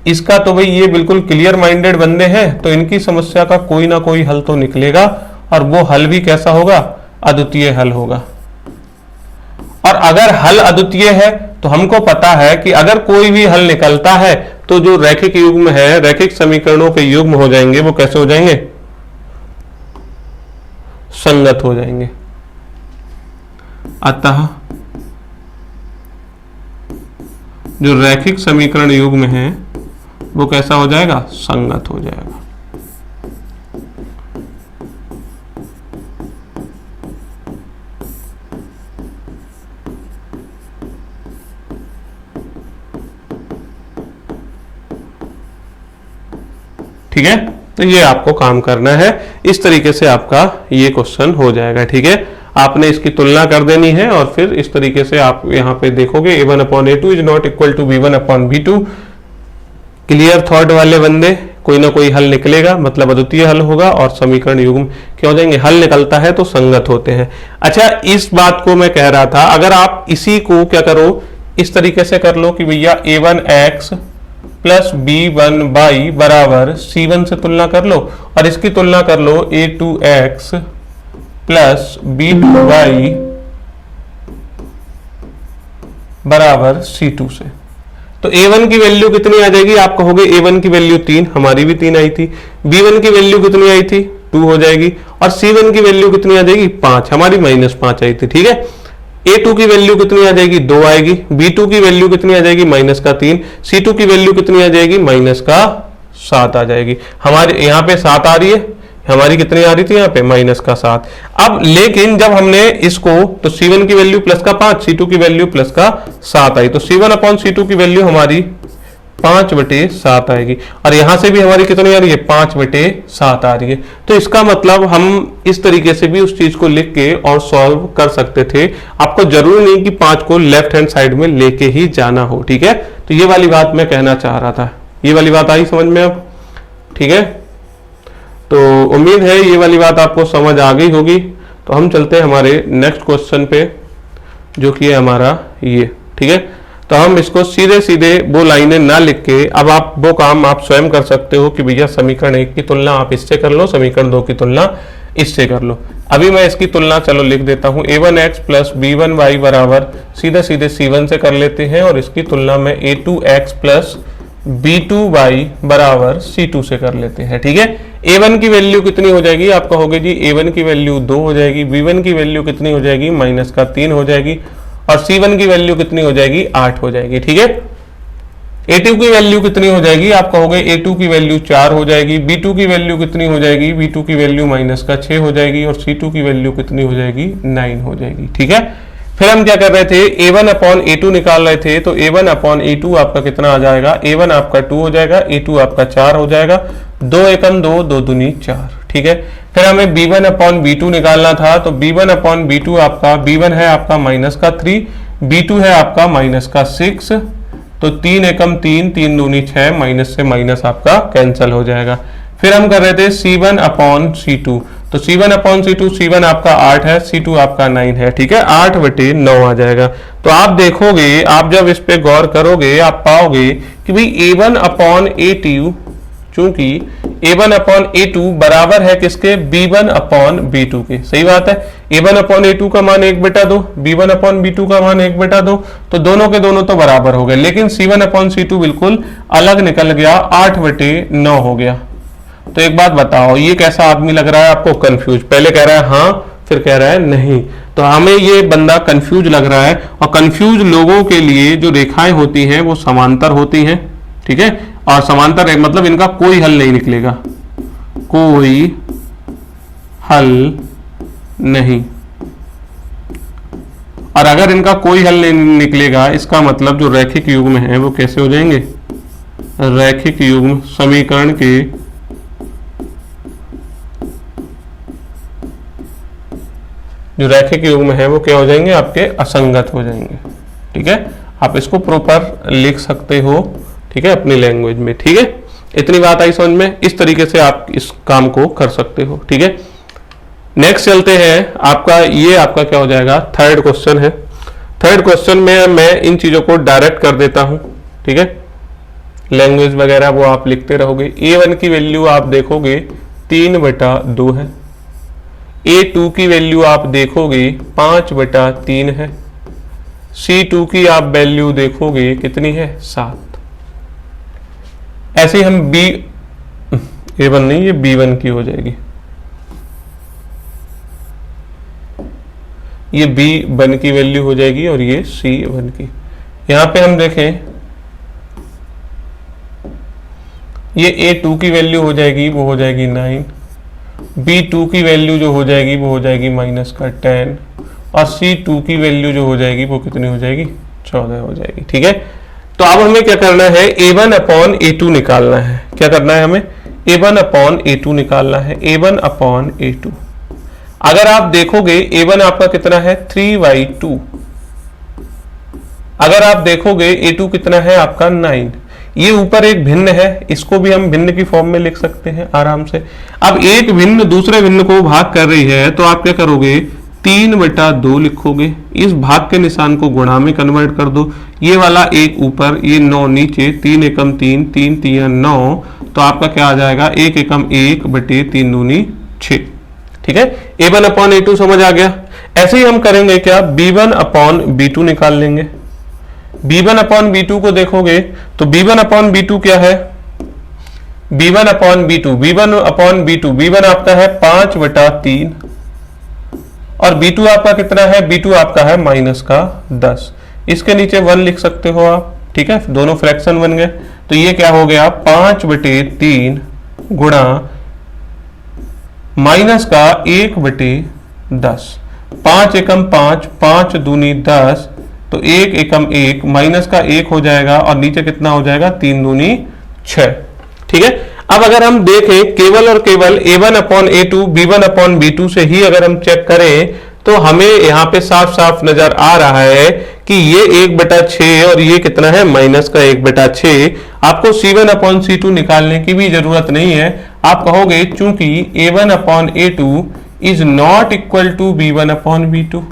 इसका तो भाई ये बिल्कुल क्लियर माइंडेड बंदे हैं, तो इनकी समस्या का कोई ना कोई हल तो निकलेगा, और वो हल भी कैसा होगा, अद्वितीय हल होगा। और अगर हल अद्वितीय है तो हमको पता है कि अगर कोई भी हल निकलता है तो जो रैखिक युग्म है, रैखिक समीकरणों के युग्म हो जाएंगे, वो कैसे हो जाएंगे, संगत हो जाएंगे। अतः जो रैखिक समीकरण युग्म है वो कैसा हो जाएगा, संगत हो जाएगा। ठीक है, तो ये आपको काम करना है, इस तरीके से आपका ये क्वेश्चन हो जाएगा। ठीक है, आपने इसकी तुलना कर देनी है और फिर इस तरीके से आप यहाँ पे देखोगे A1 upon A2 is not equal to B1 upon B2। Clear thought वाले बंदे, कोई ना कोई हल निकलेगा, मतलब अद्वितीय हल होगा, और समीकरण युग्म क्या हो जाएंगे, हल निकलता है तो संगत होते हैं। अच्छा, इस बात को मैं कह रहा था, अगर आप इसी को क्या करो, इस तरीके से कर लो कि भैया A1x प्लस B1y बराबर C1 से तुलना कर लो, और इसकी तुलना कर लो A2x प्लस B2y बराबर C2 से। तो A1 की वैल्यू कितनी आ जाएगी, आप कहोगे A1 की वैल्यू 3, हमारी भी 3 आई थी। B1 की वैल्यू कितनी आई थी, 2 हो जाएगी। और C1 की वैल्यू कितनी आ जाएगी, 5, हमारी -5 आई थी। ठीक है, A2 की वैल्यू कितनी आ जाएगी, 2 आएगी। B2 की वैल्यू कितनी आ जाएगी, -3। C2 की वैल्यू कितनी आ जाएगी, -7 आ जाएगी। हमारे यहाँ पे 7 आ रही है, हमारी कितनी आ रही थी यहाँ पे, -7। अब लेकिन जब हमने इसको, तो C1 की वैल्यू +5, C2 की वैल्यू +7 आई, तो C1 अपॉन C2 की वैल्यू हमारी 5/7 आएगी। और यहां से भी हमारी कितनी आ रही है, 5/7 आ रही है। तो इसका मतलब हम इस तरीके से भी उस चीज को लिख के और सॉल्व कर सकते थे। आपको जरूरी नहीं कि 5 को लेफ्ट हैंड साइड में लेके ही जाना हो। ठीक है, तो ये वाली बात मैं कहना चाह रहा था। ये वाली बात आई समझ में अब, ठीक है, तो उम्मीद है ये वाली बात आपको समझ आ गई होगी। तो हम चलते हैं हमारे नेक्स्ट क्वेश्चन पे, जो कि है हमारा ये। ठीक है, तो हम इसको सीधे सीधे वो लाइनें ना लिख के, अब आप वो काम आप स्वयं कर सकते हो कि भैया समीकरण 1 की तुलना आप इससे कर लो, समीकरण 2 की तुलना इससे कर लो। अभी मैं इसकी तुलना चलो लिख देता हूं, A1x प्लस B1y बराबर सीधे सीधे C1 से कर लेते हैं, और इसकी तुलना में A2x प्लस B2y बराबर C2 से कर लेते हैं। ठीक है, A1 की वैल्यू कितनी हो जाएगी, आप कहोगे जी A1 की वैल्यू 2 हो जाएगी, B1 की वैल्यू कितनी हो जाएगी, -3 हो जाएगी, और C1 की वैल्यू कितनी हो जाएगी, 8 हो जाएगी। ठीक है, A2 की वैल्यू कितनी हो जाएगी, आप कहोगे A2 की वैल्यू 4 हो जाएगी, B2 की वैल्यू कितनी हो जाएगी, B2 की वैल्यू -6 हो जाएगी, और C2 की वैल्यू कितनी हो जाएगी, 9 हो जाएगी। ठीक है, फिर हम क्या कर रहे थे, A1 अपॉन A2 निकाल रहे थे, तो A1 अपॉन A2 आपका कितना आ जाएगा, A1 आपका 2 हो जाएगा, A2 आपका 4 हो जाएगा, 2 एकम 2, 2 दूनी 4। ठीक है, फिर हमें B1 अपॉन B2 निकालना था, तो B1 अपॉन B2 आपका, B1 है आपका -3, B2 है आपका -6, तो 3 एकम 3, 3 दूनी 6, माइनस से माइनस आपका कैंसिल हो जाएगा। फिर हम कर रहे थे C1 अपॉन C2, तो C1 अपॉन C2, C1 आपका 8 है, C2 आपका 9 है। ठीक है, 8/9 आ जाएगा। तो आप देखोगे, आप जब इस पे गौर करोगे, आप पाओगे कि भाई A1 अपॉन A2 चूंकि a1 अपॉन a2 बराबर है किसके, b1 अपॉन b2 के। सही बात है, a1 अपॉन a2 का मान 1/2, b1 अपॉन b2 का मान 1/2, तो दोनों के दोनों तो बराबर हो गए, लेकिन c1 अपॉन c2 बिल्कुल अलग निकल गया, 8/9 हो गया। तो एक बात बताओ, ये कैसा आदमी लग रहा है आपको, कंफ्यूज, पहले कह रहा है हाँ, फिर कह रहा है नहीं। तो हमें ये बंदा कंफ्यूज लग रहा है, और कंफ्यूज लोगों के लिए जो रेखाएं होती हैं वो समांतर होती हैं, ठीक है, और समांतर मतलब इनका कोई हल नहीं निकलेगा, कोई हल नहीं। और अगर इनका कोई हल नहीं निकलेगा, इसका मतलब जो रैखिक युग्म है वो कैसे हो जाएंगे, रैखिक युग्म समीकरण के जो रैखिक युग्म है वो क्या हो जाएंगे, आपके असंगत हो जाएंगे। ठीक है, आप इसको प्रॉपर लिख सकते हो, ठीक है, अपनी लैंग्वेज में। ठीक है, इतनी बात आई समझ में, इस तरीके से आप इस काम को कर सकते हो। ठीक है, नेक्स्ट चलते हैं, आपका क्या हो जाएगा, थर्ड क्वेश्चन है। थर्ड क्वेश्चन में मैं इन चीजों को डायरेक्ट कर देता हूं, ठीक है, लैंग्वेज वगैरह वो आप लिखते रहोगे। a1 की वैल्यू आप देखोगे 3/2 है, a2 की वैल्यू आप देखोगे 5/3 है, c2 की आप वैल्यू देखोगे कितनी है, 7। ऐसे ही हम a1 नहीं, ये b1 की हो जाएगी, ये b1 की वैल्यू हो जाएगी और ये c1 की। यहां पे हम देखें, ये a2 की वैल्यू हो जाएगी, वो हो जाएगी 9, b2 की वैल्यू जो हो जाएगी वो हो जाएगी -10, और c2 की वैल्यू जो हो जाएगी वो कितनी हो जाएगी, 14 हो जाएगी। ठीक है, तो अब हमें क्या करना है, a1 अपॉन a2 निकालना है। क्या करना है हमें, a1 अपॉन a2 निकालना है, a1 अपॉन a2। अगर आप देखोगे a1 आपका कितना है, 3/2। अगर आप देखोगे a2 कितना है आपका 9। ये ऊपर एक भिन्न है, इसको भी हम भिन्न की फॉर्म में लिख सकते हैं आराम से। अब एक भिन्न दूसरे भिन्न को भाग कर रही है, तो आप क्या करोगे, 3/2 लिखोगे, इस भाग के निशान को गुणा में कन्वर्ट कर दो, ये वाला एक ऊपर, ये 9 नीचे, 3 एकम 3, 3 3 9, तो आपका क्या आ जाएगा, 1 एकम 1/3 दूनी 6। ठीक है, a1 अपॉन a2 समझ आ गया। ऐसे ही हम करेंगे क्या, b1 अपॉन b2 निकाल लेंगे। b1 अपॉन b2 को देखोगे तो b1 अपॉन b2 क्या है, b1 upon b2, b1 upon b2, b1 आपका है 5/3 और b2 आपका कितना है, b2 आपका है -10। इसके नीचे 1 लिख सकते हो आप। ठीक है, दोनों फ्रैक्शन बन गए, तो ये क्या हो गया, 5/3 गुणा -1/10, 5 एकम 5, 5 दूनी 10, तो 1 एकम 1, -1 हो जाएगा, और नीचे कितना हो जाएगा, 3 दूनी 6। ठीक है, अब अगर हम देखें केवल और केवल a1 upon a2, b1 upon b2 से ही अगर हम चेक करें, तो हमें यहाँ पे साफ साफ नजर आ रहा है कि ये 1/6 और ये कितना है, -1/6। आपको c1 अपॉन c2 निकालने की भी जरूरत नहीं है। आप कहोगे चूंकि a1 upon a2 is not equal to b1 upon b2,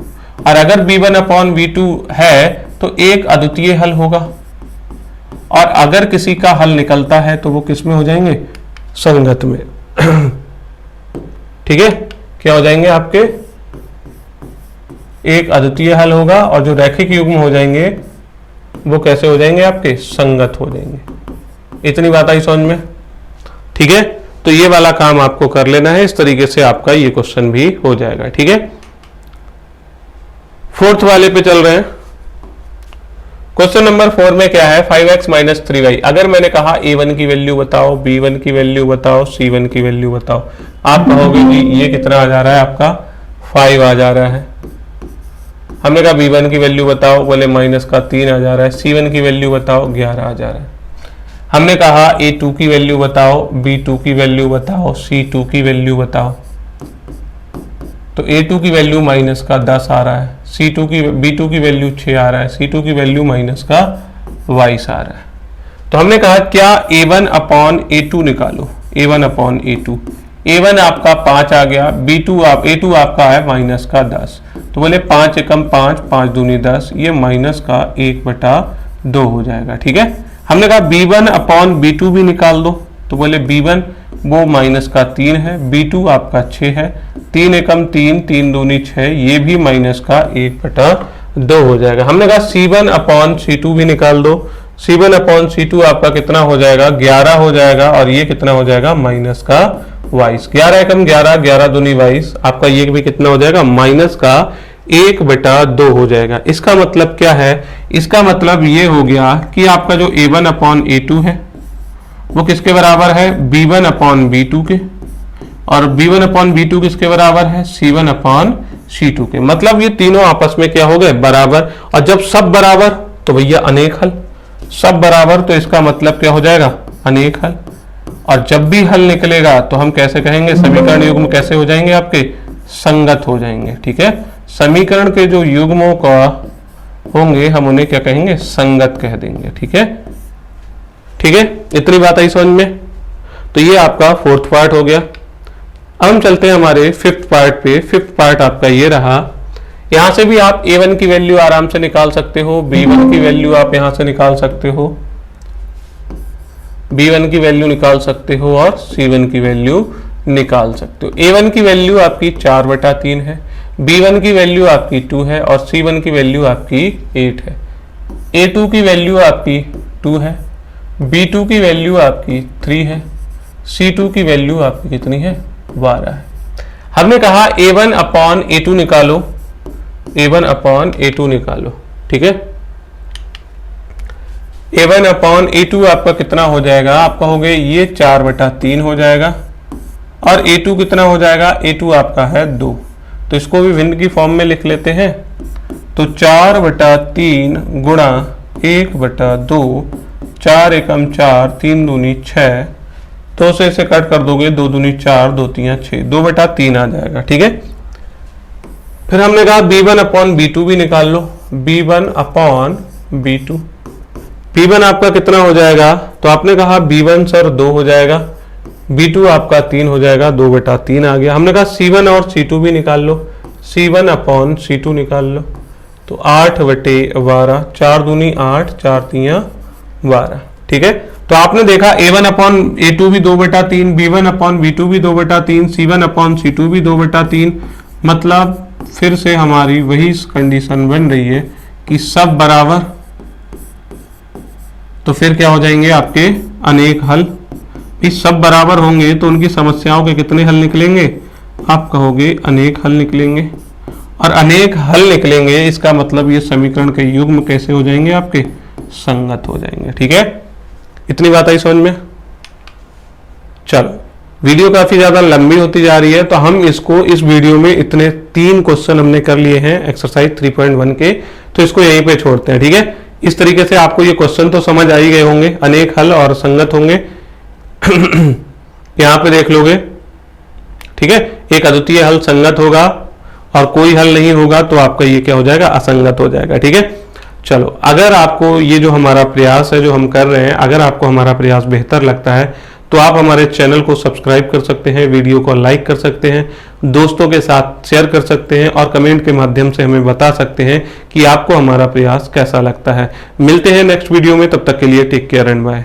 और अगर b1 अपॉन b2 है तो एक अद्वितीय हल होगा, और अगर किसी का हल निकलता है तो वो किस में हो जाएंगे, संगत में। ठीक है, क्या हो जाएंगे आपके, एक अद्वितीय हल होगा, और जो रैखिक युग्म हो जाएंगे वो कैसे हो जाएंगे, आपके संगत हो जाएंगे। इतनी बात आई समझ में। ठीक है, तो ये वाला काम आपको कर लेना है, इस तरीके से आपका ये क्वेश्चन भी हो जाएगा। ठीक है, फोर्थ वाले पे चल रहे हैं। क्वेश्चन नंबर 4 में क्या है, 5x - 3y। अगर मैंने कहा a1 की वैल्यू बताओ, b1 की वैल्यू बताओ, c1 की वैल्यू बताओ, आप कहोगे कि ये कितना आ जा रहा है, आपका 5 आ जा रहा है। हमने कहा b1 की वैल्यू बताओ, बोले -3 आ जा रहा है। c1 की वैल्यू बताओ, 11 आ जा रहा है। हमने कहा a2 की वैल्यू बताओ, b2 की वैल्यू बताओ, c2 की वैल्यू बताओ, तो a2 की वैल्यू -10 आ रहा है, b2 की वैल्यू 6 आ रहा है, c2 की वैल्यू -22 आ रहा है। तो हमने कहा क्या a1 अपॉन a2 निकालो, a1 अपॉन a2। a1 आपका 5 आ गया, a2 आपका है -10, तो बोले 5 एकम 5, 5 दूनी 10, ये -1/2 हो जाएगा। ठीक है, हमने कहा b1 अपॉन b2 भी निकाल दो, तो बोले B1 वो माइनस का 3 है, B2 आपका 6 है, 3 एकम 3, 3 दूनी 6, ये भी माइनस का 1/2 हो जाएगा। हमने कहा C1 अपॉन C2 भी निकाल दो। C1 अपॉन C2 आपका कितना हो जाएगा, 11 हो जाएगा, और ये कितना हो जाएगा, माइनस का 22। 11 एकम 11, 11 दूनी 22, आपका ये भी कितना हो जाएगा, माइनस का 1/2 हो जाएगा। इसका मतलब क्या है, इसका मतलब ये हो गया कि आपका जो A1 अपॉन A2 है वो किसके बराबर है, B1 अपॉन B2 के, और B1 अपॉन B2 किसके बराबर है, C1 अपॉन C2 के। मतलब ये तीनों आपस में क्या हो गए, बराबर। और जब सब बराबर तो भैया अनेक हल, सब बराबर तो इसका मतलब क्या हो जाएगा, अनेक हल। और जब भी हल निकलेगा तो हम कैसे कहेंगे, समीकरण युग्म कैसे हो जाएंगे आपके, संगत हो जाएंगे। ठीक है, समीकरण के जो युग्मों का होंगे हम उन्हें क्या कहेंगे, संगत कह देंगे। ठीक है, ठीक है, इतनी बात आई समझ में। तो ये आपका 4th पार्ट हो गया। अब हम चलते हैं हमारे 5th पार्ट पे। 5th पार्ट आपका ये रहा। यहां से भी आप A1 की वैल्यू आराम से निकाल सकते हो, B1 की वैल्यू आप यहां से निकाल सकते हो, B1 की वैल्यू निकाल सकते हो, और C1 की वैल्यू निकाल सकते हो। A1 की वैल्यू आपकी 4/3 है, B1 की वैल्यू आपकी 2 है, और C1 की वैल्यू आपकी 8 है। A2 की वैल्यू आपकी 2 है, B2 की वैल्यू आपकी 3 है, C2 की वैल्यू आपकी कितनी है, 12 है। हमने कहा A1 अपॉन A2 निकालो, A1 अपॉन A2 निकालो। ठीक है, A1 अपॉन A2 आपका कितना हो जाएगा, आपका हो गया ये 4/3 हो जाएगा, और A2 कितना हो जाएगा, A2 आपका है 2। तो इसको भी भिन्न की फॉर्म में लिख लेते हैं। तो 4/3 गुणा 1/2, 4 एकम 4, 3 दूनी 6, 2 से इसे कट कर दोगे, 2 दूनी 4, 2 3 6, 2/3 आ जाएगा। ठीक है, फिर हमने कहा B1 अपॉन B2 भी निकाल लो, B1 अपॉन B2। B1 आपका कितना हो जाएगा, तो आपने कहा B1 सर 2 हो जाएगा, B2 आपका 3 हो जाएगा, 2/3 आ गया। हमने कहा C1 और C2 भी निकाल लो, C1 अपॉन C2 निकाल लो, तो 8/12, 4 दूनी 8, 4 3 12। ठीक है, तो आपने देखा A1 अपॉन A2 भी 2/3, B1 अपॉन B2 भी 2/3, C1 अपॉन C2 भी 2/3। मतलब फिर से हमारी वही कंडीशन बन रही है कि सब बराबर, तो फिर क्या हो जाएंगे आपके अनेक हल। इस सब बराबर होंगे तो उनकी समस्याओं के कितने हल निकलेंगे, आप कहोगे अनेक हल निकलेंगे, और अनेक हल निकलेंगे इसका मतलब ये समीकरण के युग्म कैसे हो जाएंगे, आपके संगत हो जाएंगे। ठीक है, इतनी बात आई समझ में। चलो, वीडियो काफी ज्यादा लंबी होती जा रही है, तो हम इसको इस वीडियो में इतने 3 क्वेश्चन हमने कर लिए हैं एक्सरसाइज 3.1 के, तो इसको यहीं पे छोड़ते हैं। ठीक है, इस तरीके से आपको ये क्वेश्चन तो समझ आ ही गए होंगे, अनेक हल और संगत होंगे। यहां पे देख लोगे, ठीक है, एक अद्वितीय हल संगत होगा और कोई हल नहीं होगा तो आपका ये क्या हो जाएगा, असंगत हो जाएगा। ठीक है, चलो, अगर आपको ये जो हमारा प्रयास है जो हम कर रहे हैं, अगर आपको हमारा प्रयास बेहतर लगता है तो आप हमारे चैनल को सब्सक्राइब कर सकते हैं, वीडियो को लाइक कर सकते हैं, दोस्तों के साथ शेयर कर सकते हैं, और कमेंट के माध्यम से हमें बता सकते हैं कि आपको हमारा प्रयास कैसा लगता है। मिलते हैं नेक्स्ट वीडियो में, तब तक के लिए टेक केयर एंड बाय।